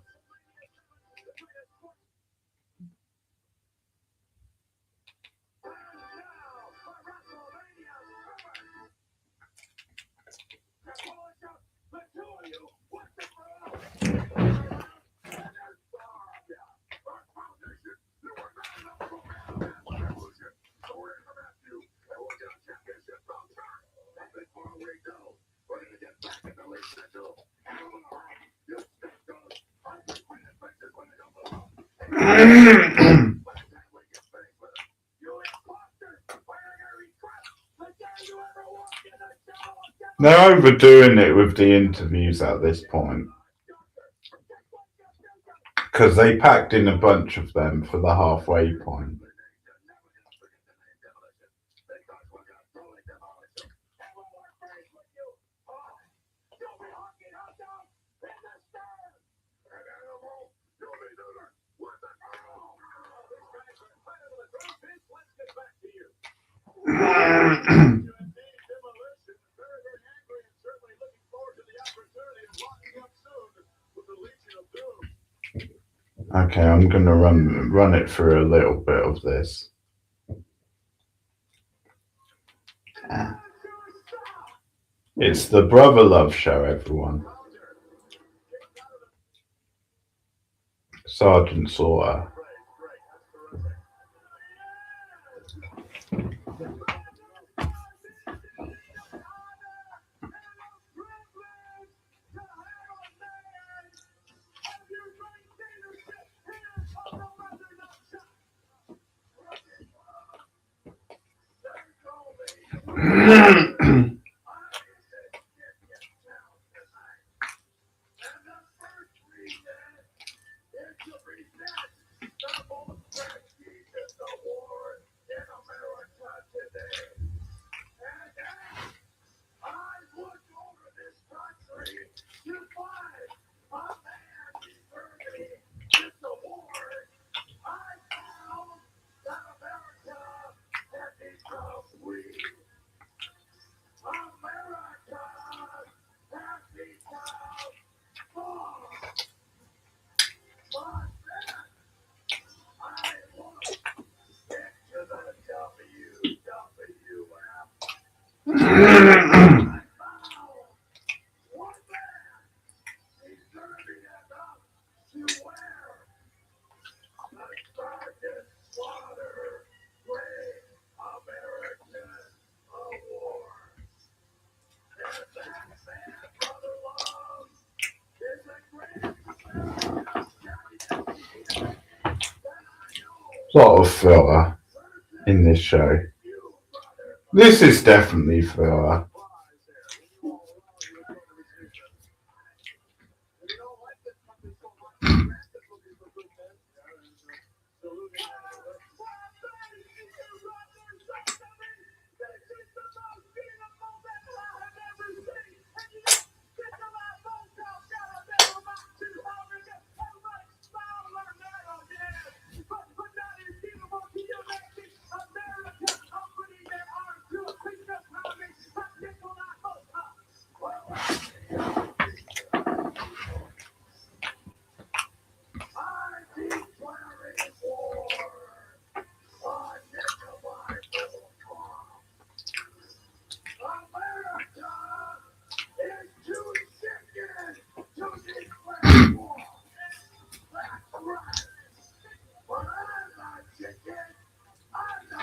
A: They're overdoing it with the interviews at this point. Because they packed in a bunch of them for the halfway point. Okay, I'm gonna run it through a little bit of this. It's the Brother Love show, everyone. Sergeant Slaughter. Lot of filler in this show. This is definitely filler.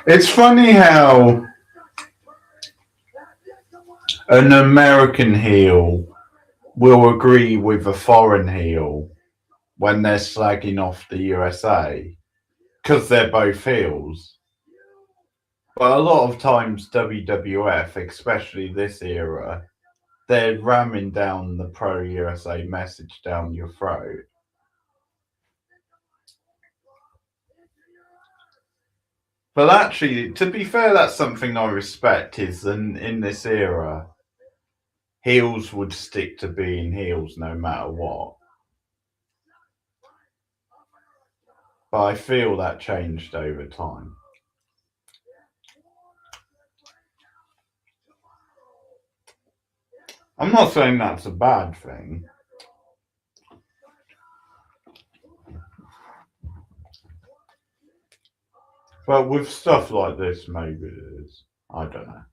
A: It's funny how an American heel will agree with a foreign heel when they're slagging off the USA because they're both heels. But a lot of times WWF, especially this era, they're ramming down the pro USA message down your throat. But actually, to be fair, that's something I respect is in this era, heels would stick to being heels no matter what. But I feel that changed over time. I'm not saying that's a bad thing. But with stuff like this, maybe it is. I don't know.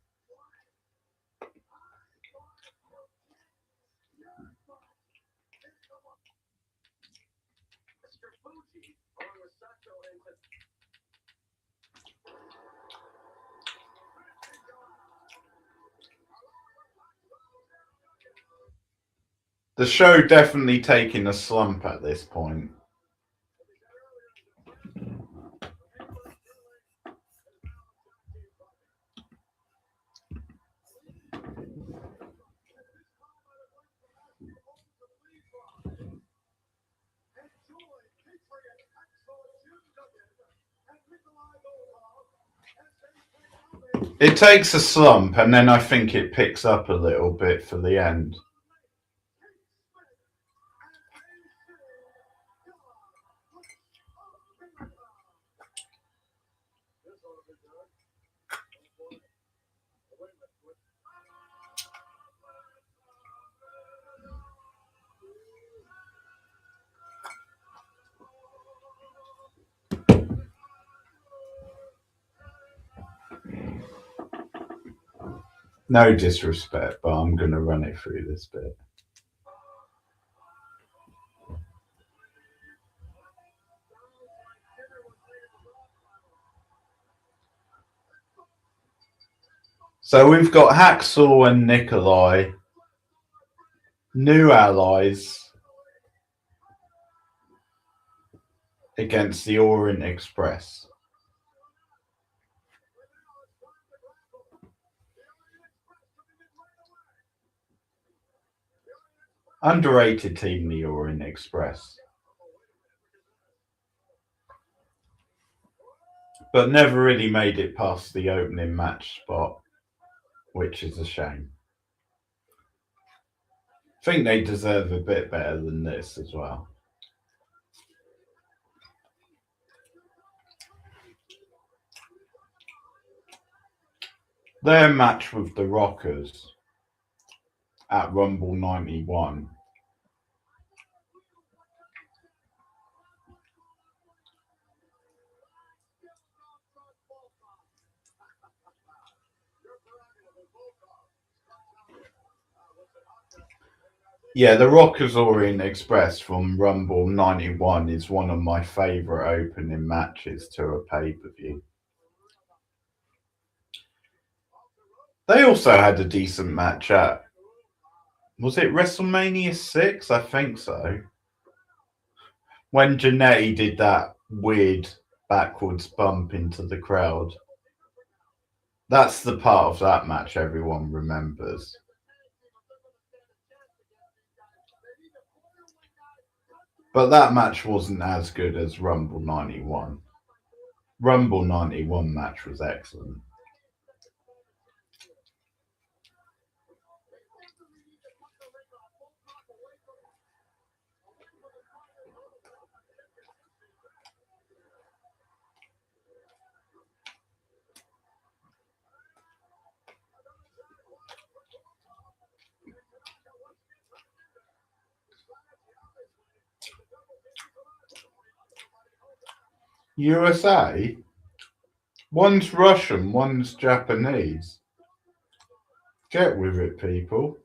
A: The show definitely taking a slump at this point. It takes a slump and then I think it picks up a little bit for the end. No disrespect, but I'm going to run it through this bit. So we've got Hacksaw and Nikolai, new allies against the Orient Express. Underrated team, the Orient Express. But never really made it past the opening match spot, which is a shame. I think they deserve a bit better than this as well. Their match with the Rockers at Rumble 91. Yeah, the Rockers Orient Express from Rumble 91 is one of my favourite opening matches to a pay-per-view. They also had a decent match at, was it WrestleMania 6? I think so. When Jannetty did that weird backwards bump into the crowd. That's the part of that match everyone remembers. But that match wasn't as good as Rumble 91. Rumble 91 match was excellent. USA? One's Russian, one's Japanese. Get with it, people.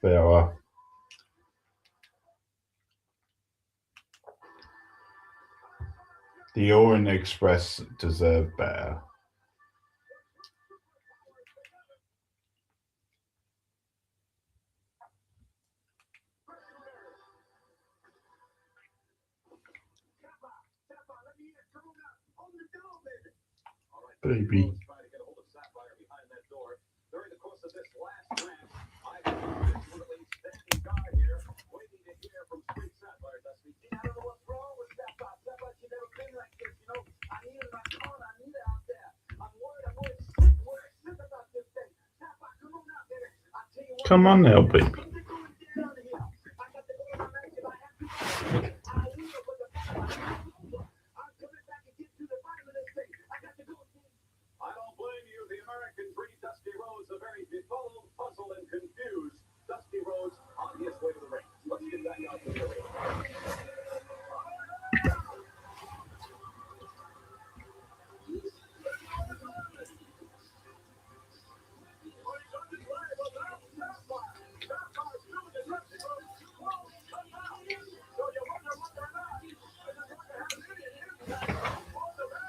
A: Farewell. The Orient Express deserve better. Baby. Come on now, baby.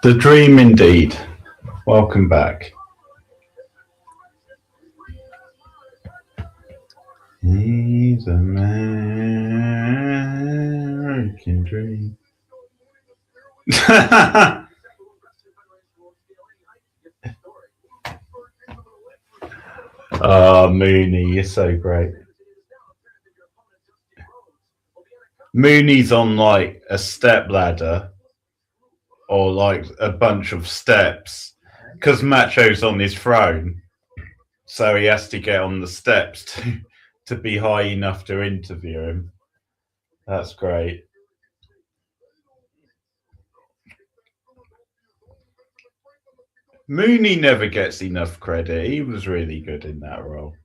A: The dream indeed. Welcome back. He's American dream. Oh, Mooney, you're so great. Mooney's on like a step ladder or like a bunch of steps because Macho's on his throne, so he has to get on the steps to be high enough to interview him. That's great. Mooney never gets enough credit. He was really good in that role.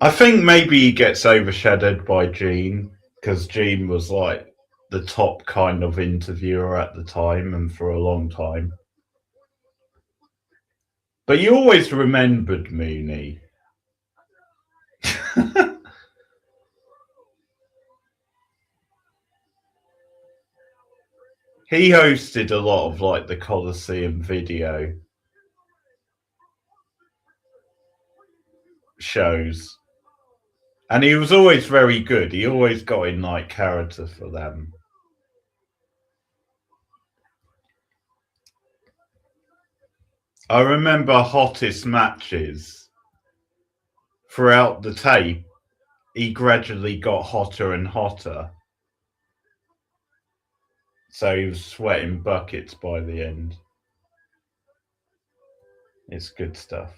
A: I think maybe he gets overshadowed by Gene because Gene was like the top kind of interviewer at the time and for a long time. But you always remembered Mooney. He hosted a lot of like the Coliseum video shows, and he was always very good. He always got in like character for them. I remember hottest matches throughout the tape. He gradually got hotter and hotter, so he was sweating buckets by the end. It's good stuff.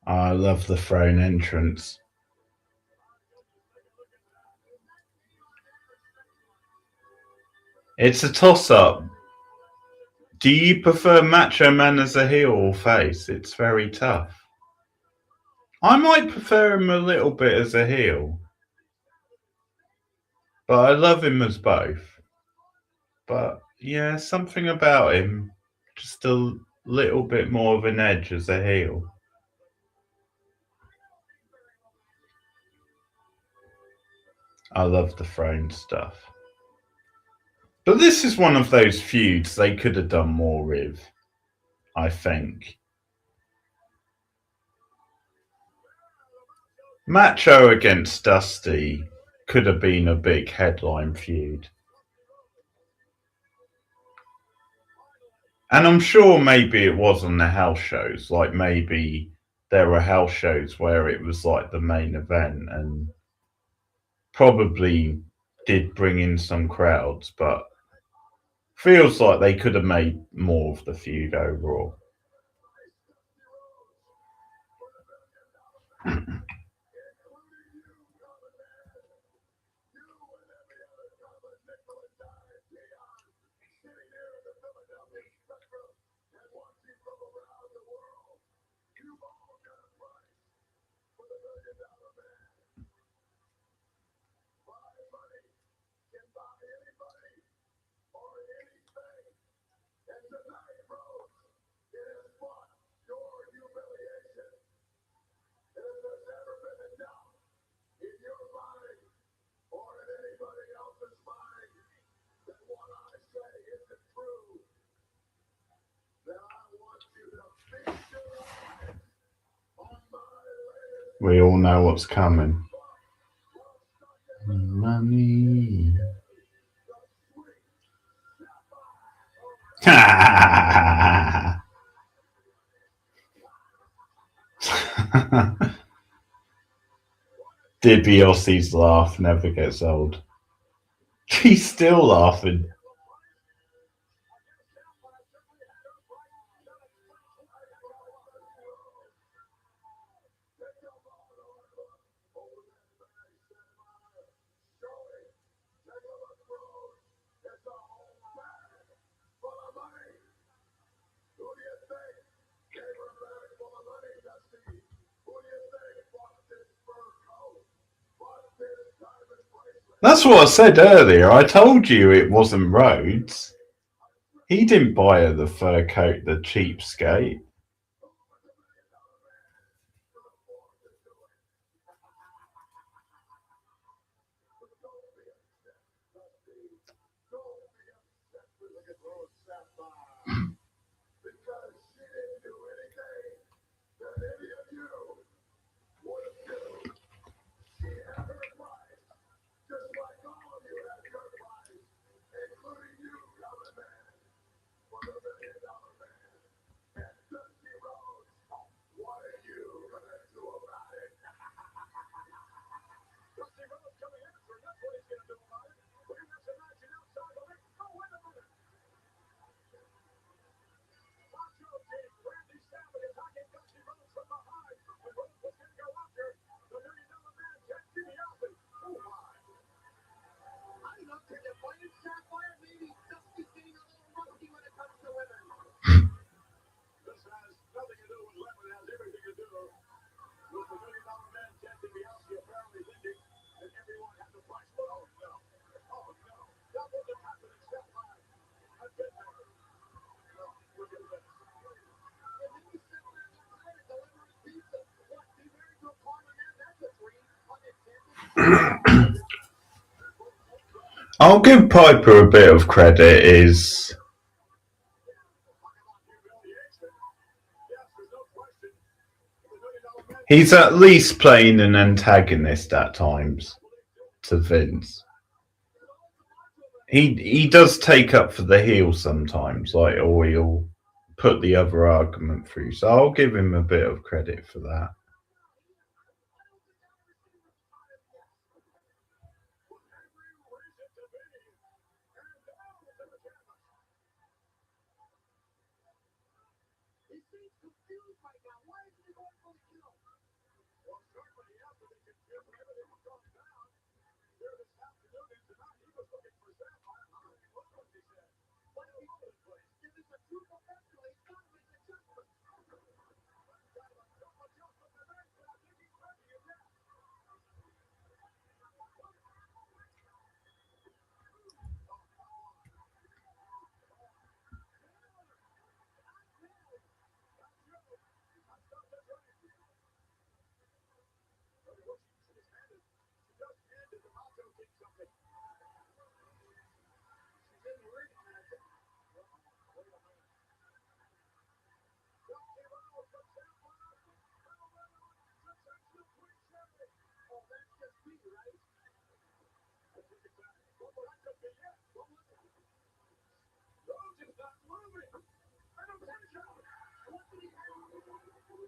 A: I love the throne entrance. It's a toss-up. Do you prefer Macho Man as a heel or face? It's very tough. I might prefer him a little bit as a heel, but I love him as both. But yeah, something about him, just a little bit more of an edge as a heel. I love the throne stuff. But this is one of those feuds they could have done more with, I think. Macho against Dusty could have been a big headline feud. And I'm sure maybe it was on the house shows, like maybe there were house shows where it was like the main event and probably did bring in some crowds, but feels like they could have made more of the feud overall. We all know what's coming. Money. DiBiase's laugh never gets old. He's still laughing. That's what I said earlier. I told you it wasn't Rhodes. He didn't buy her the fur coat, the cheapskate. I'll give Piper a bit of credit. He's at least playing an antagonist at times to Vince. He does take up for the heel sometimes, like, or he'll put the other argument through. So I'll give him a bit of credit for that.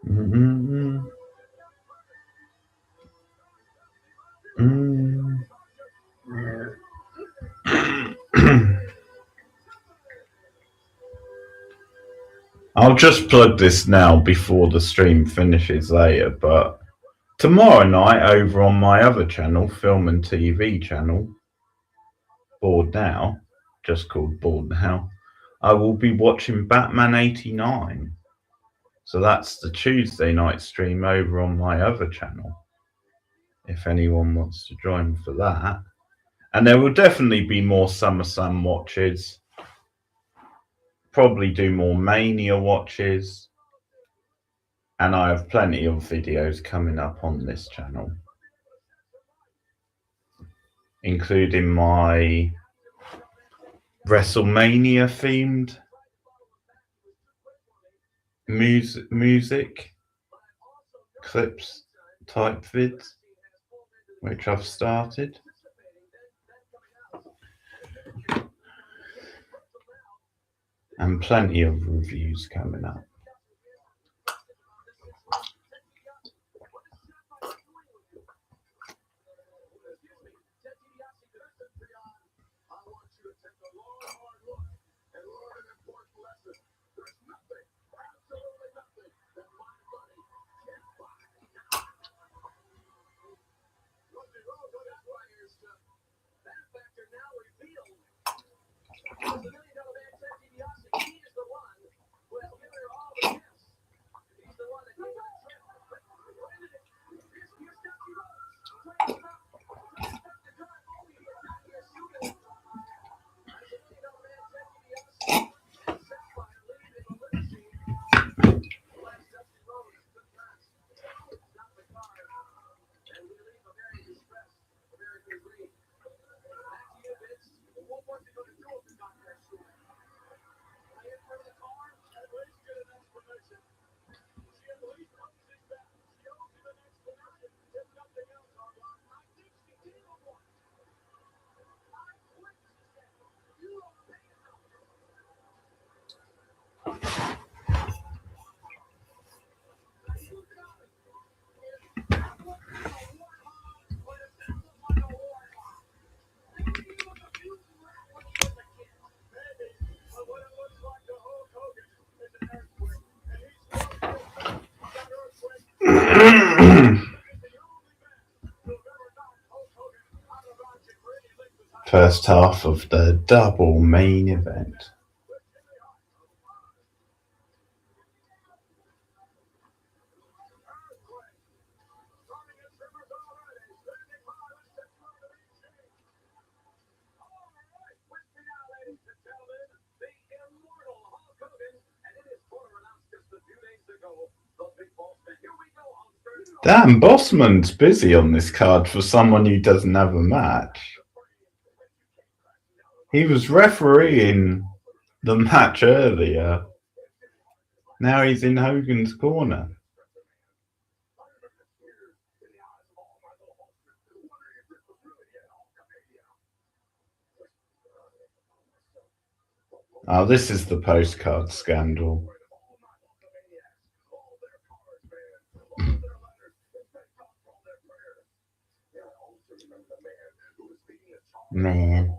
A: Mm-hmm. I'll just plug this now before the stream finishes later, but tomorrow night over on my other channel, Film and TV channel, Bored Now, just called Bored Now, I will be watching Batman 89. So that's the Tuesday night stream over on my other channel, if anyone wants to join for that. And there will definitely be more Summerslam watches. Probably do more Mania watches. And I have plenty of videos coming up on this channel, including my WrestleMania themed music clips type vids, which I've started. And plenty of reviews coming up. First half of the double main event. Damn, Bossman's busy on this card for someone who doesn't have a match. He was refereeing the match earlier. Now he's in Hogan's corner. Oh, this is the postcard scandal. Man.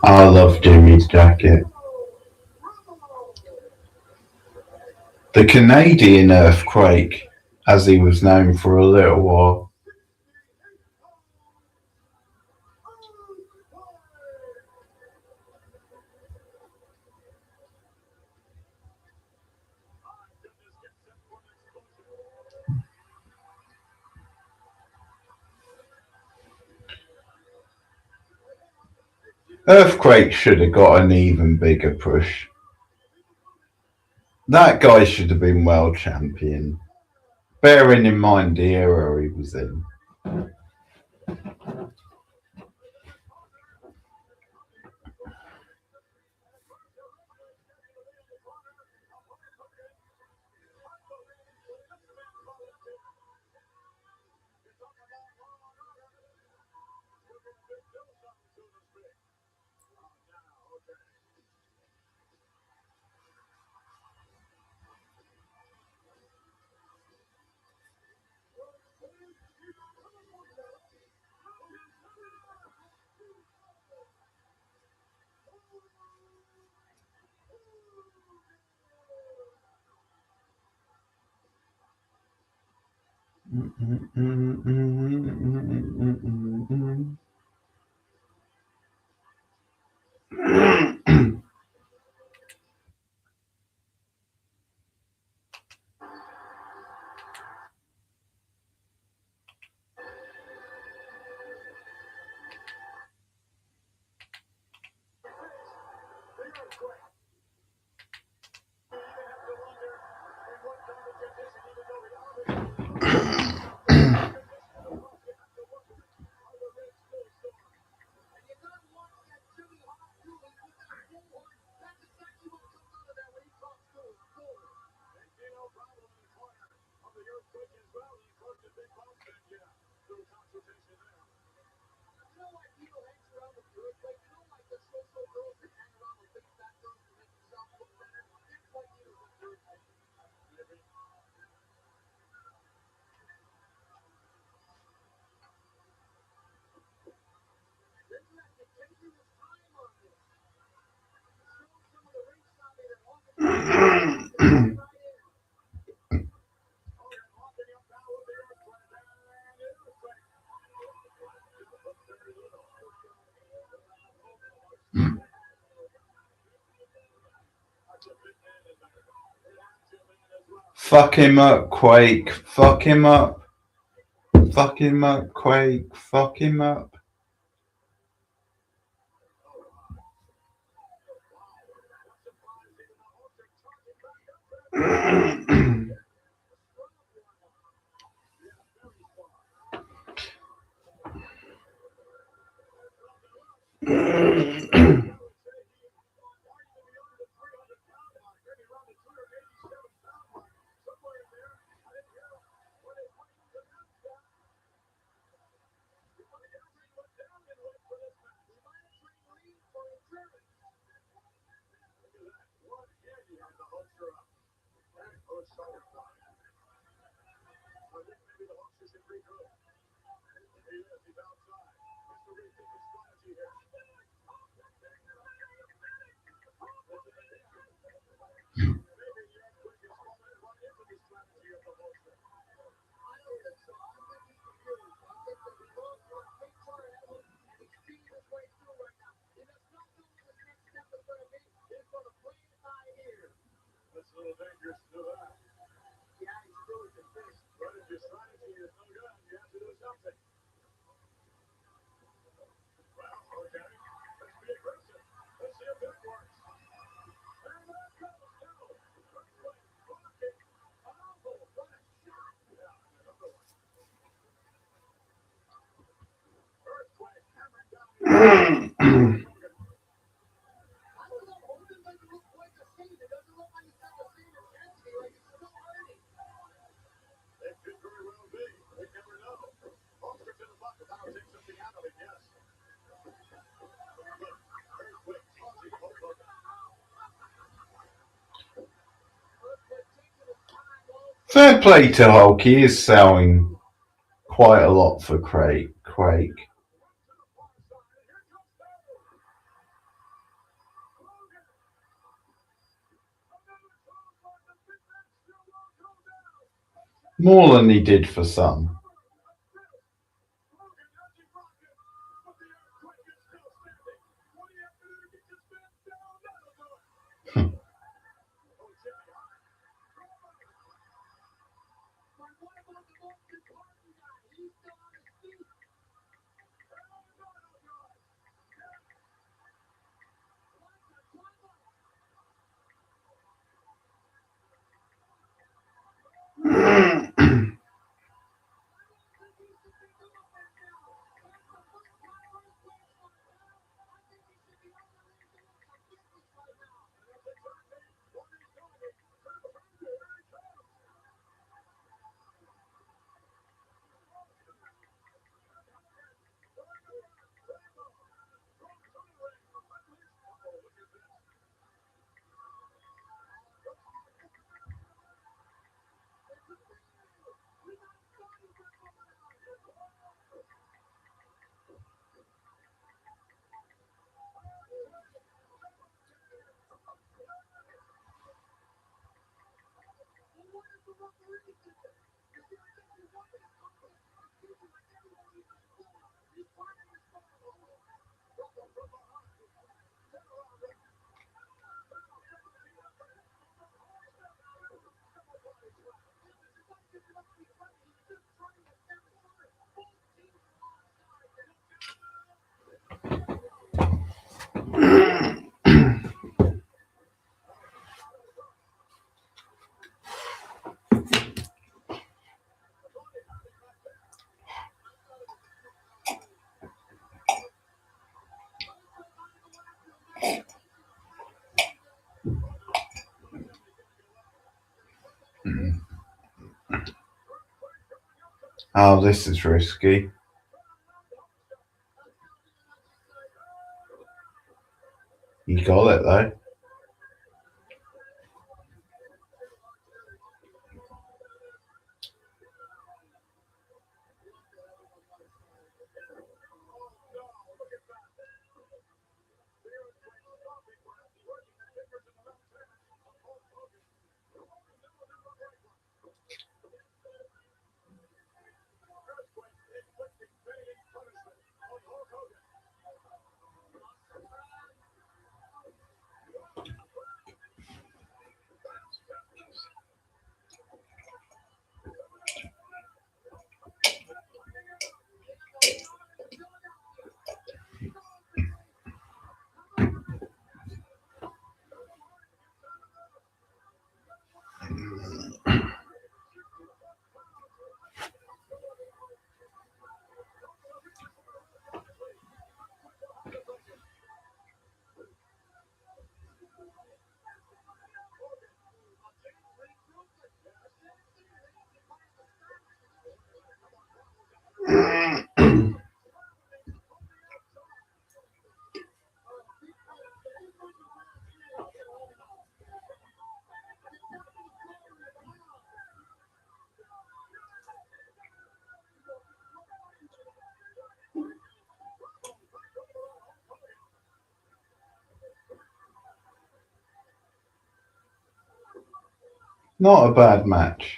A: I love Jimmy's jacket. The Canadian earthquake, as he was known for a little while. Earthquake should have got an even bigger push. That guy should have been world champion, bearing in mind the era he was in. Fuck him up, Quake. Fuck him up. Fuck him up, Quake. Fuck him up. Fair play to Hulk. He is selling quite a lot for Quake. More than he did for some. Oh, this is risky. You got it though. Not a bad match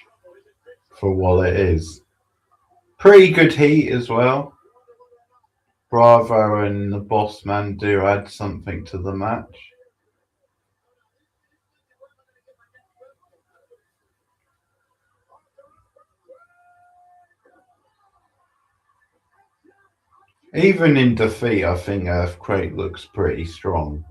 A: for what it is. Pretty good heat as well. Bravo and the Boss Man do add something to the match. Even in defeat, I think Earthquake looks pretty strong.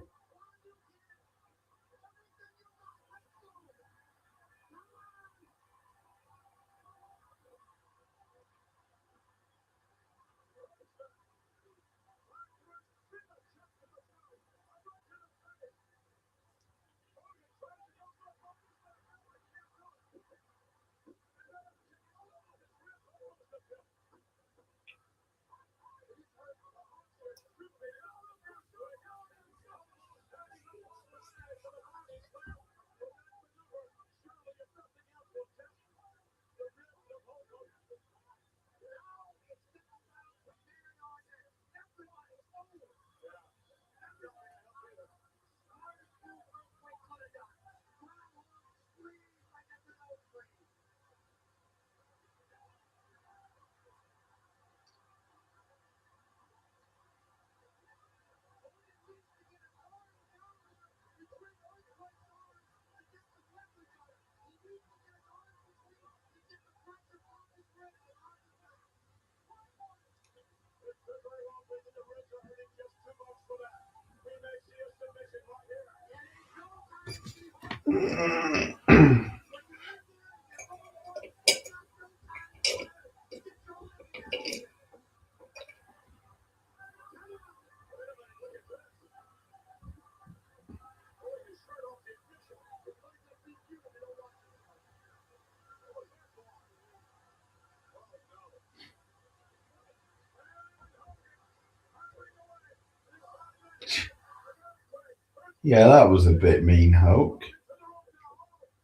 A: Yeah, that was a bit mean, Hulk.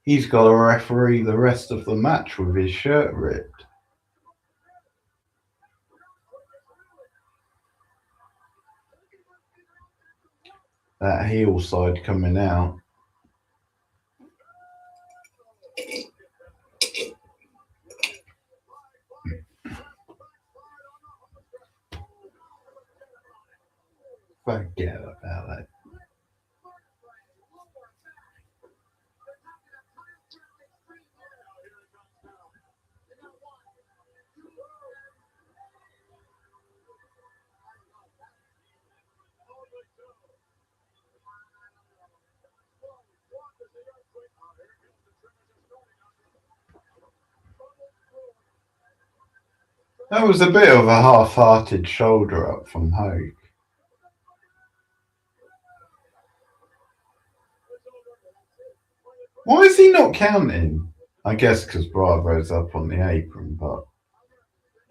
A: He's got to referee the rest of the match with his shirt ripped. That heel side coming out. Forget about it. That was a bit of a half-hearted shoulder up from Hogan. Why is he not counting? I guess because Bravo's up on the apron, but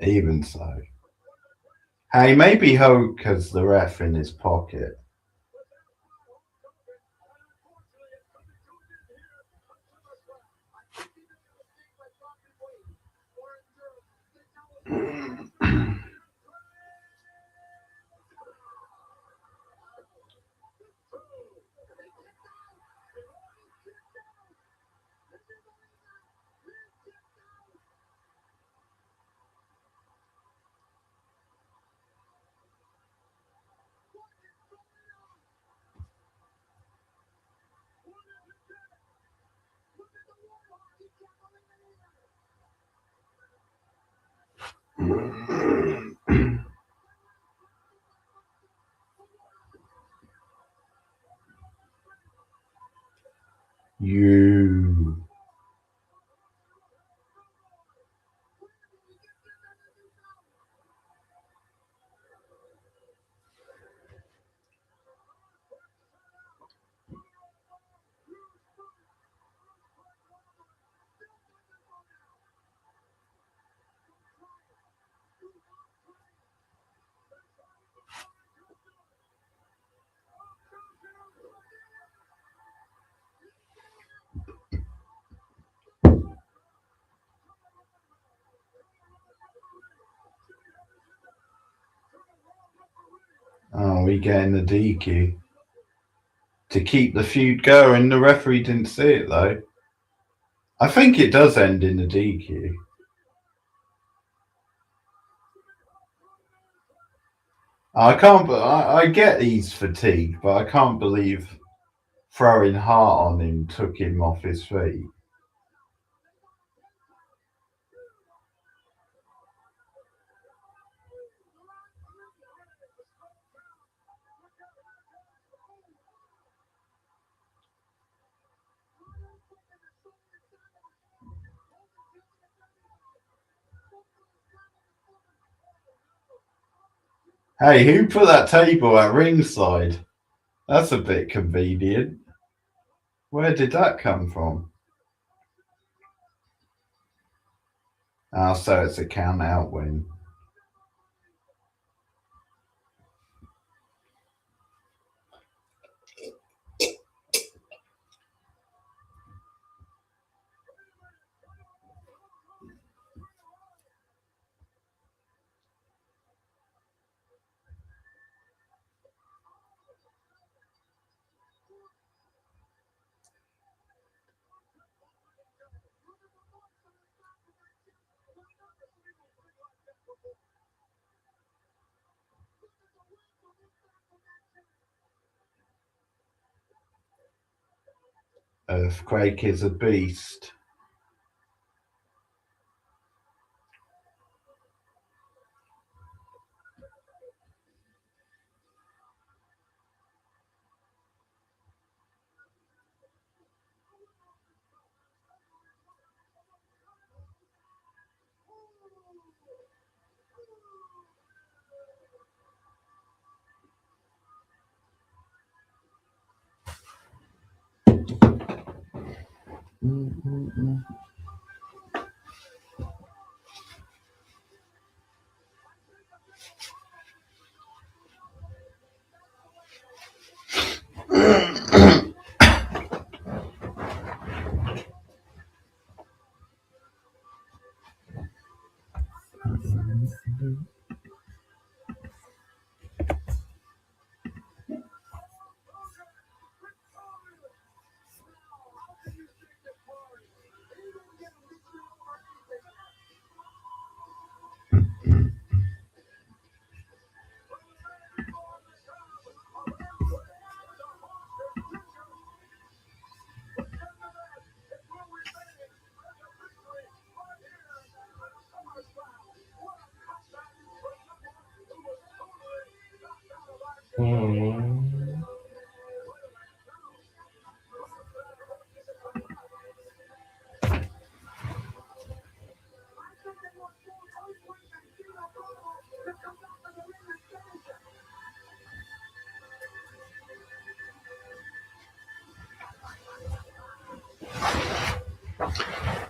A: even so. Hey, maybe Hulk has the ref in his pocket. You. Oh, we getting the DQ. To keep the feud going, the referee didn't see it though. I think it does end in a DQ. I get he's fatigued, but I can't believe throwing Hart on him took him off his feet. Hey, who put that table at ringside? That's a bit convenient. Where did that come from? Oh, so it's a count out win. Earthquake is a beast.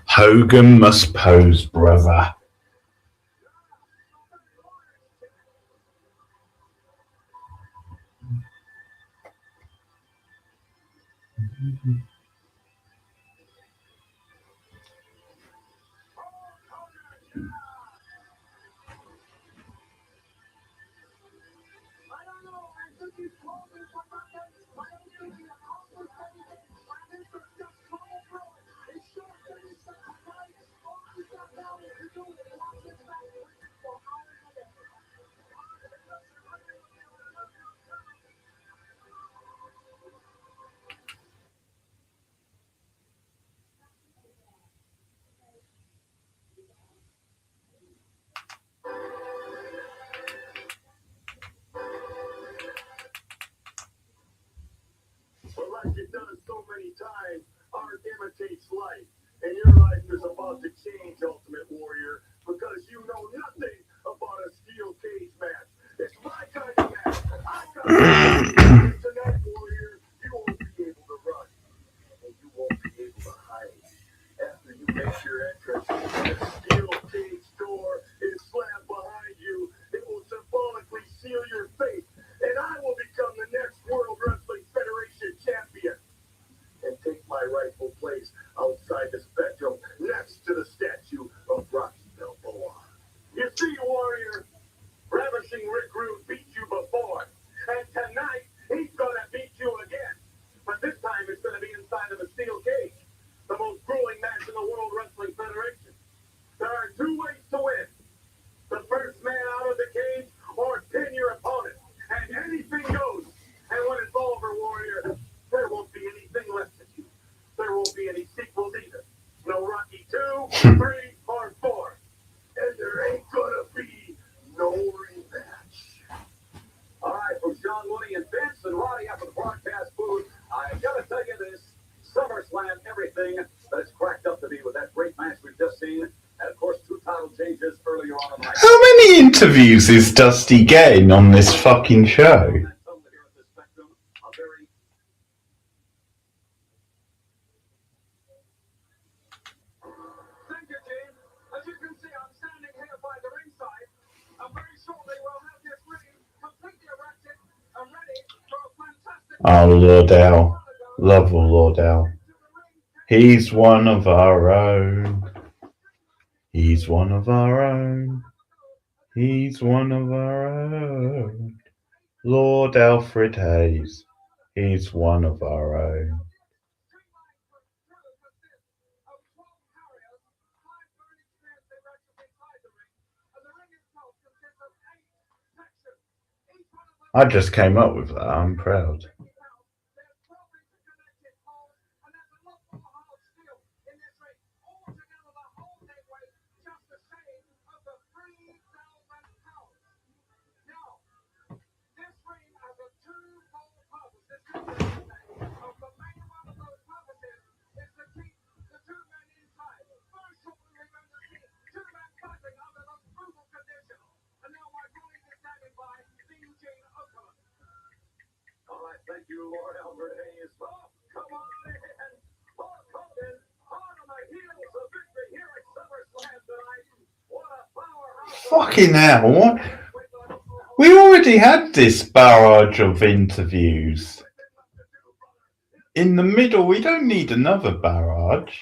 A: Hogan must pose, brother.
B: But like it does so many times, art imitates life. And your life is about to change, Ultimate Warrior, because you know nothing about a steel cage match. It's my kind of match. I got tonight, Warrior. You won't be able to run. And you won't be able to hide. After you make your entrance, the steel cage door is slammed behind you. It will symbolically seal your fate. And I will become the next World Wrestling Federation champion and take my rightful place outside the spectrum next to the statue of Rocky Balboa. You see, Warrior, Ravishing Rick Rude beat you before, and tonight he's gonna beat you again. But this time it's gonna be inside of a steel cage. The most grueling match in the world. 3 or 4. And there ain't gonna be no rematch. All right, from Sean Mooney and Vince and Roddy up at the broadcast booth, I gotta tell you this Summerslam, everything that it's cracked up to be with that great match we've just seen. And of course, 2 title changes earlier on in the night.
A: How many interviews is Dusty getting on this fucking show? Oh, Lordell. Love Lordell. He's one of our own. He's one of our own. He's one of our own. Lord Alfred Hayes. He's one of our own. I just came up with that. I'm proud.
B: Thank you, Lord Albert Hayes. Oh, come on in. Hulk Hogan, hot on the heels of victory here at SummerSlam tonight. What a powerhouse.
A: Fucking hell, what? We already had this barrage of interviews. In the middle, we don't need another barrage.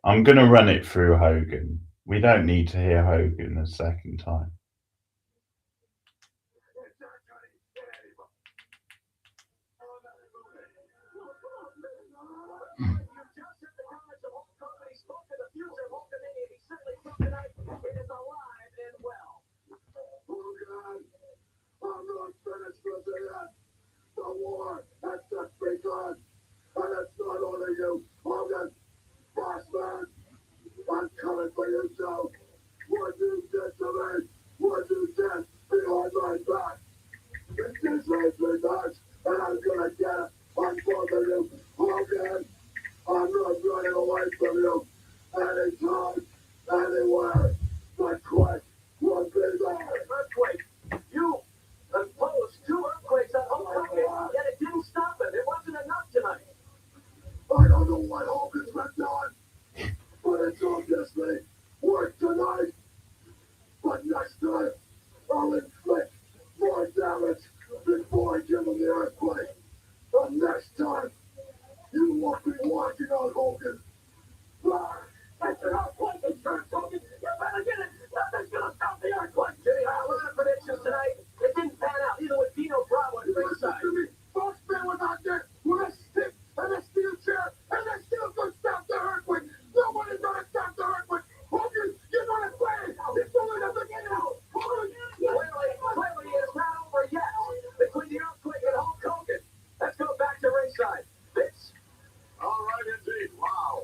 A: I'm going to run it through Hogan. We don't need to hear Hogan a second time.
B: I'm not finished with it. The war has just begun. And it's not only you, Hogan. Boss man, I'm coming for you too. What you did to me, what you did behind my back. It just makes me nuts, and I'm gonna get it. I'm for you, Hogan. I'm not running away from you. Anytime, anywhere. But quick, one big earthquake. You imposed 2 earthquakes on Hogan, yet it didn't stop it. It wasn't enough tonight. I don't know what Hogan's been doing, but it's obviously worked tonight. But next time, I'll inflict more damage before I give him the earthquake. And next time, you won't be watching on Hogan. That's an earthquake insurance, Hogan. You better get it. Nothing's gonna stop the earthquake. Jimmy, I look at predictions tonight. It didn't pan out, either with Dino Bravo at ringside. Boss man was out there with a stick and a steel chair, and they still could stop the earthquake. Nobody's gonna stop the earthquake. Hogan, you're gonna play. It's only the beginning. Clearly, it's not over yet. Between the earthquake and Hulk Hogan. Let's go back to ringside. Vince. All right, indeed. Wow.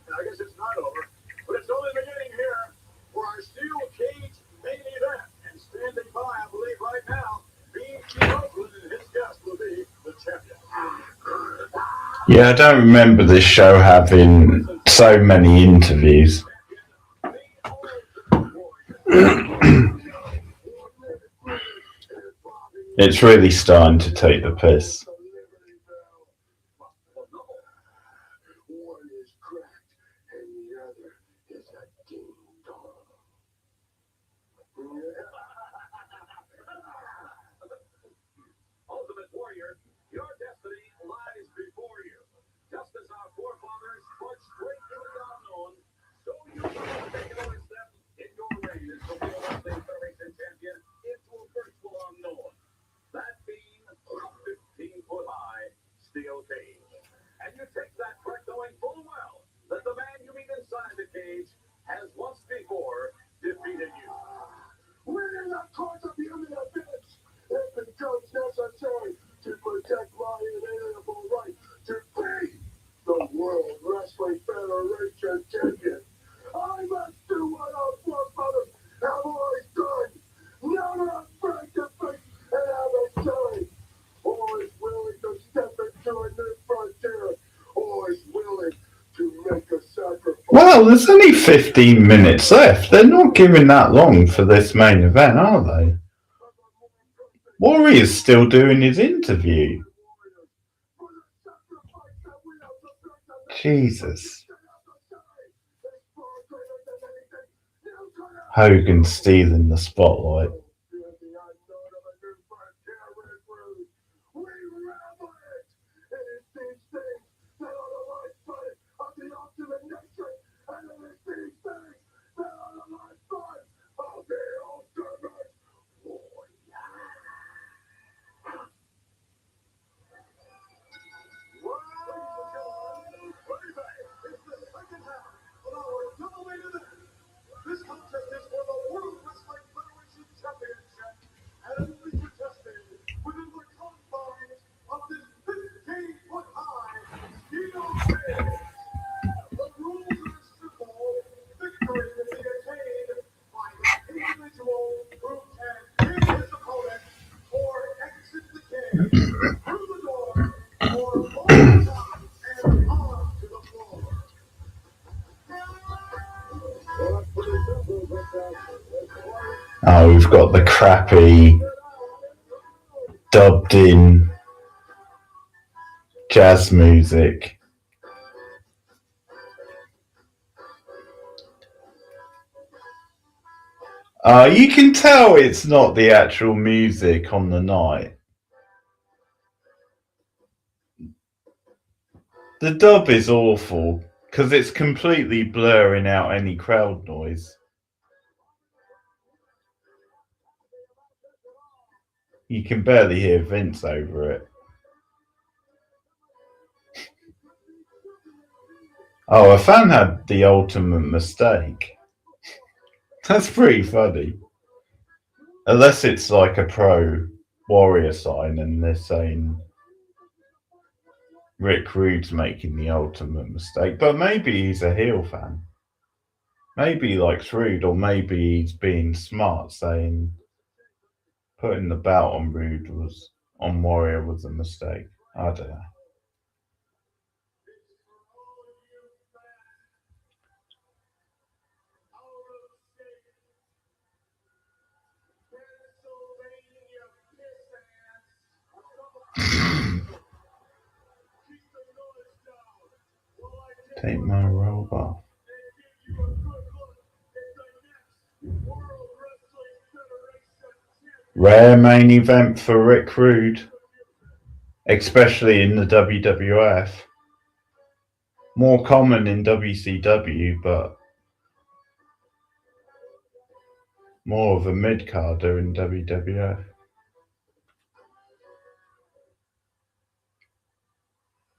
B: I guess it's not over, but it's only beginning here for our steel cage main event. And standing by, I believe, right now, being Steve Oakland and his guest will be the champion.
A: Yeah, I don't remember this show having so many interviews. It's really starting to take the piss.
B: Ultimate Warrior, your destiny lies before you. Just as our forefathers marched straight to the unknown, so you must take another step in your reign as the World Wrestling Federation champion into a virtual unknown. That being a 15-foot high steel cage. And you take that trek knowing full well that the man you meet inside the cage has once before defeated you. We're in the course of the human village. It becomes necessary to protect my inalienable right to be the World Wrestling Federation champion. I must
A: Well, there's only 15 minutes left. They're not giving that long for this main event, are they? Warrior's still doing his interview. Jesus. Hogan stealing the spotlight.
B: This contest is for the World Wrestling Federation Championship and will be contested within the confines of this 15-foot-high steel cage. The rules are simple. Victory will be attained by the individual who can hit his opponent or exit the cage through the door or over the top and onto the floor.
A: Oh, we've got the crappy dubbed in jazz music. You can tell it's not the actual music on the night. The dub is awful because it's completely blurring out any crowd noise. You can barely hear Vince over it. Oh, a fan had the ultimate mistake. That's pretty funny. Unless it's like a pro Warrior sign and they're saying Rick Rude's making the ultimate mistake. But maybe he's a heel fan. Maybe he likes Rude, or maybe he's being smart, saying putting the belt on Warrior was a mistake. I don't know. Take my robe off. Rare main event for Rick Rude, especially in the WWF. More common in WCW, but more of a mid-carder in WWF.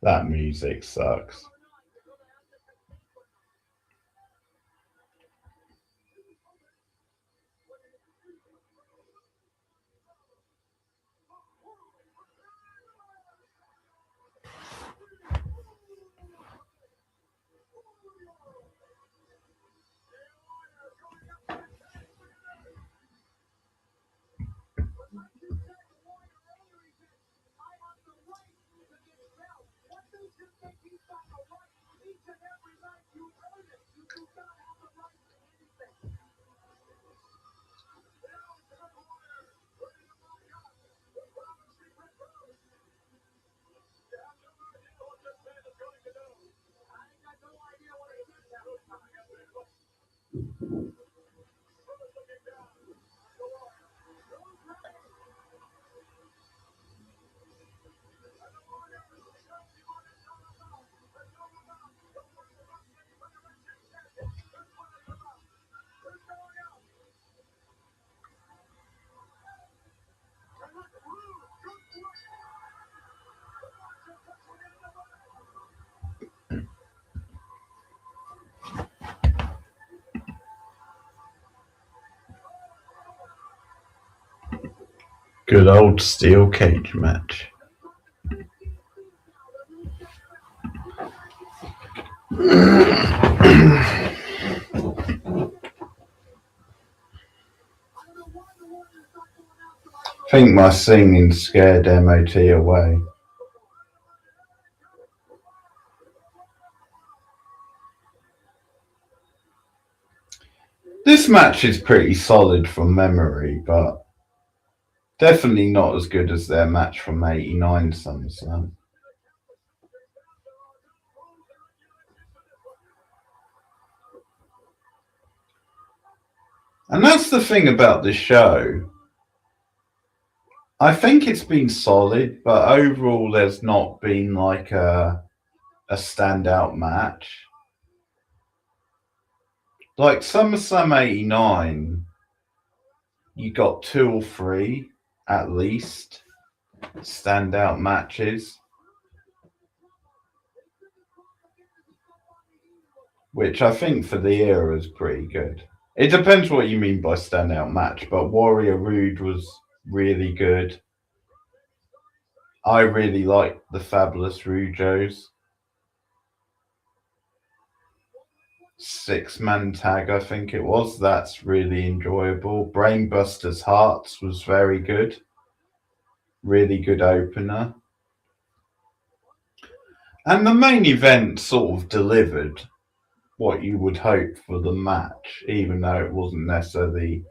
A: That music sucks. Good old steel cage match. I think my singing scared MOT away. This match is pretty solid from memory, but definitely not as good as their match from '89 SummerSlam. And that's the thing about this show. I think it's been solid, but overall there's not been like a standout match. Like SummerSlam '89, you got 2 or 3 at least standout matches, which I think for the era is pretty good. It depends what you mean by standout match, but Warrior Rude was really good. I really liked the Fabulous Rougeaus. 6-man tag, I think it was. That's really enjoyable. Brainbusters Hearts was very good. Really good opener. And the main event sort of delivered what you would hope for the match, even though it wasn't necessarily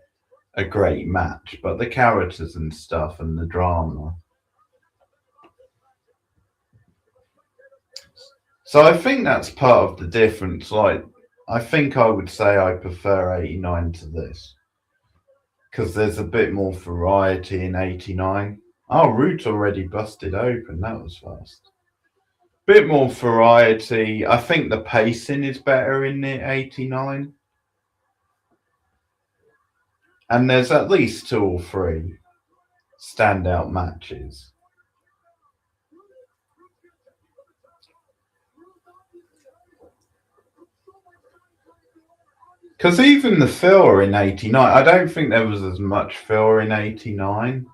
A: a great match, but the characters and stuff and the drama. So I think that's part of the difference. Like, I think I would say I prefer '89 to this, because there's a bit more variety in '89. Oh, Root already busted open. That was fast. Bit more variety. I think the pacing is better in the '89. And there's at least 2 or 3 standout matches. Because even the filler in '89, I don't think there was as much filler in '89.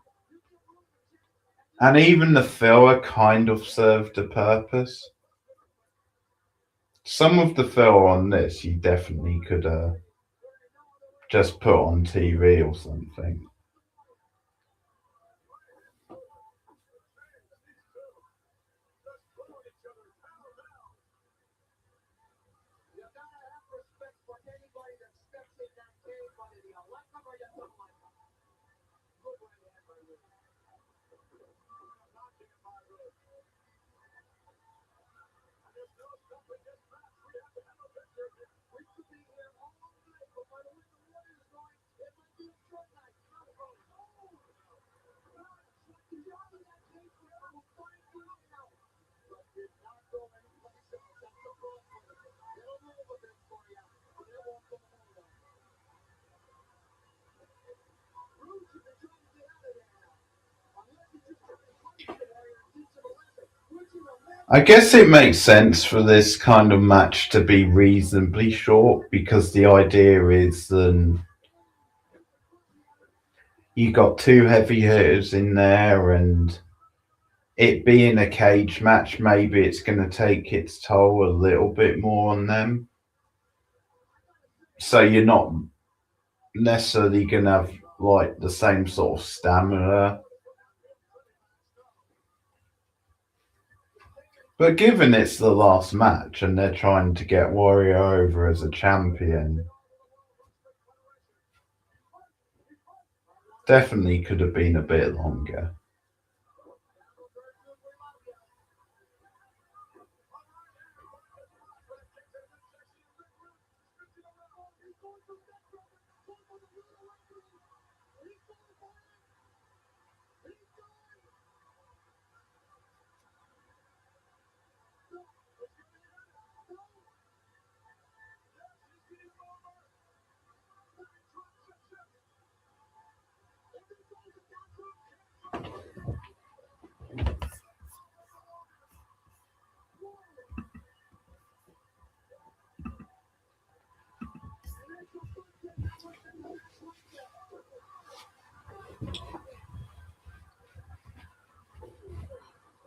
A: And even the filler kind of served a purpose. Some of the filler on this you definitely could just put on TV or something. I guess it makes sense for this kind of match to be reasonably short, because the idea is you got 2 heavy hitters in there, and it being a cage match, maybe it's going to take its toll a little bit more on them. So you're not necessarily going to have like the same sort of stamina. But given it's the last match and they're trying to get Warrior over as a champion, definitely could have been a bit longer.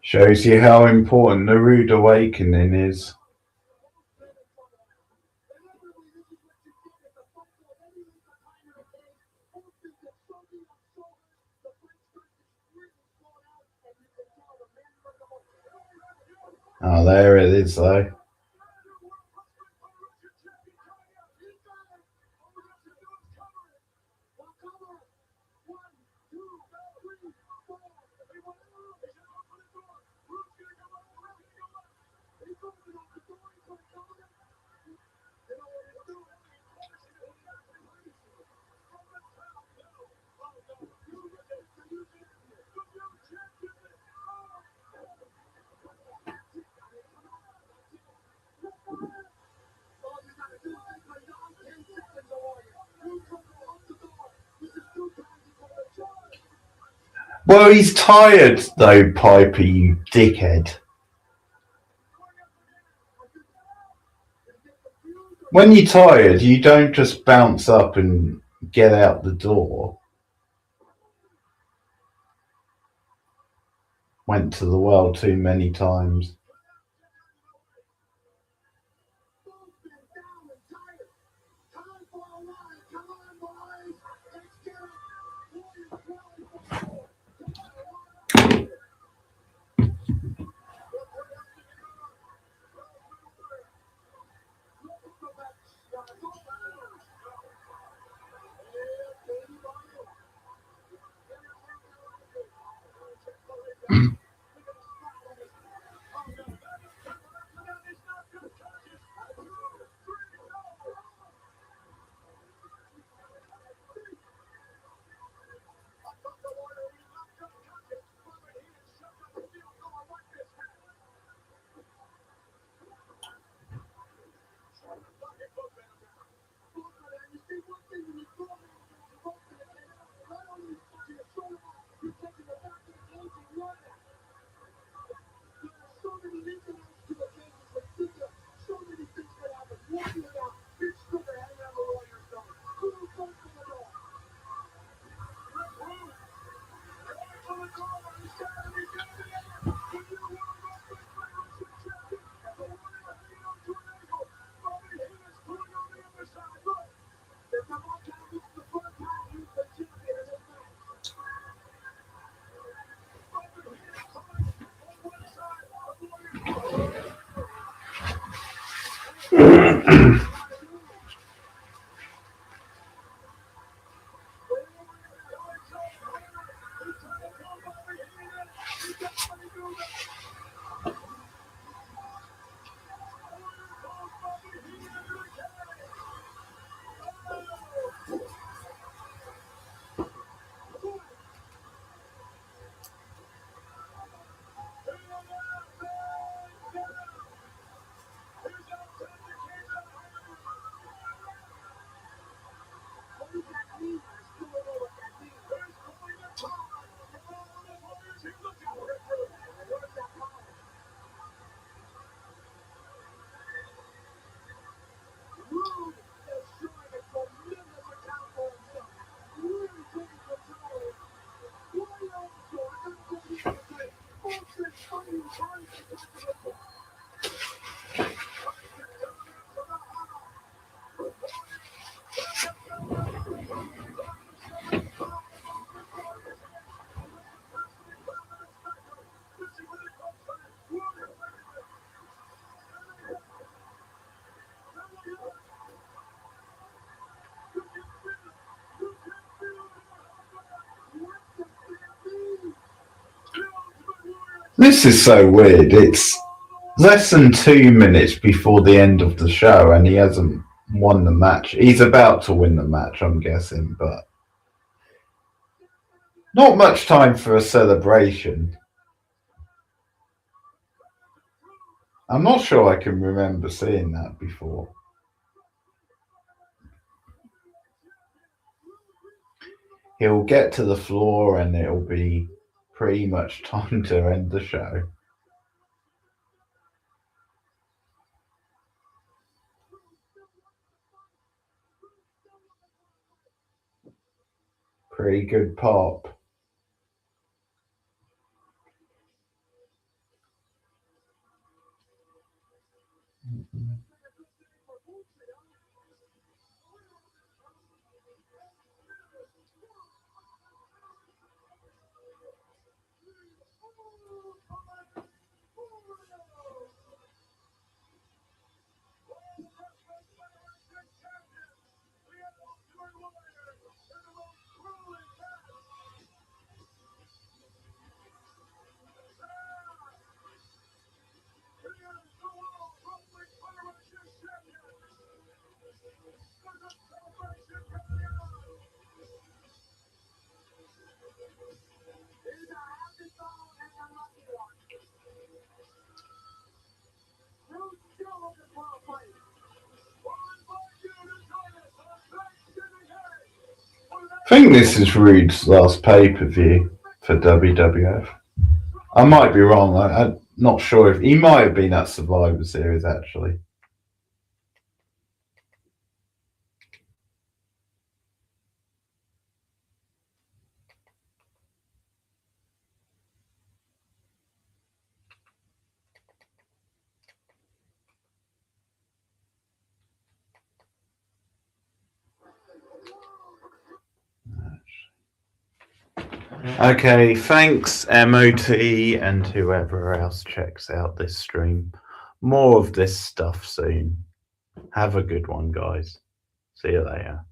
A: Shows you how important the Rude Awakening is. Oh, there it is, though. Well, he's tired though, Piper, you dickhead. When you're tired, you don't just bounce up and get out the door. Went to the well too many times. This is so weird. It's less than 2 minutes before the end of the show and he hasn't won the match. He's about to win the match, I'm guessing, but not much time for a celebration. I'm not sure I can remember seeing that before. He'll get to the floor and it'll be pretty much time to end the show. Pretty good pop. I think this is Rude's last pay-per-view. for WWF. I might be wrong. I'm not sure if he might have been at Survivor Series actually. Okay, thanks MOT and whoever else checks out this stream. More of this stuff soon. Have a good one, guys. See you later.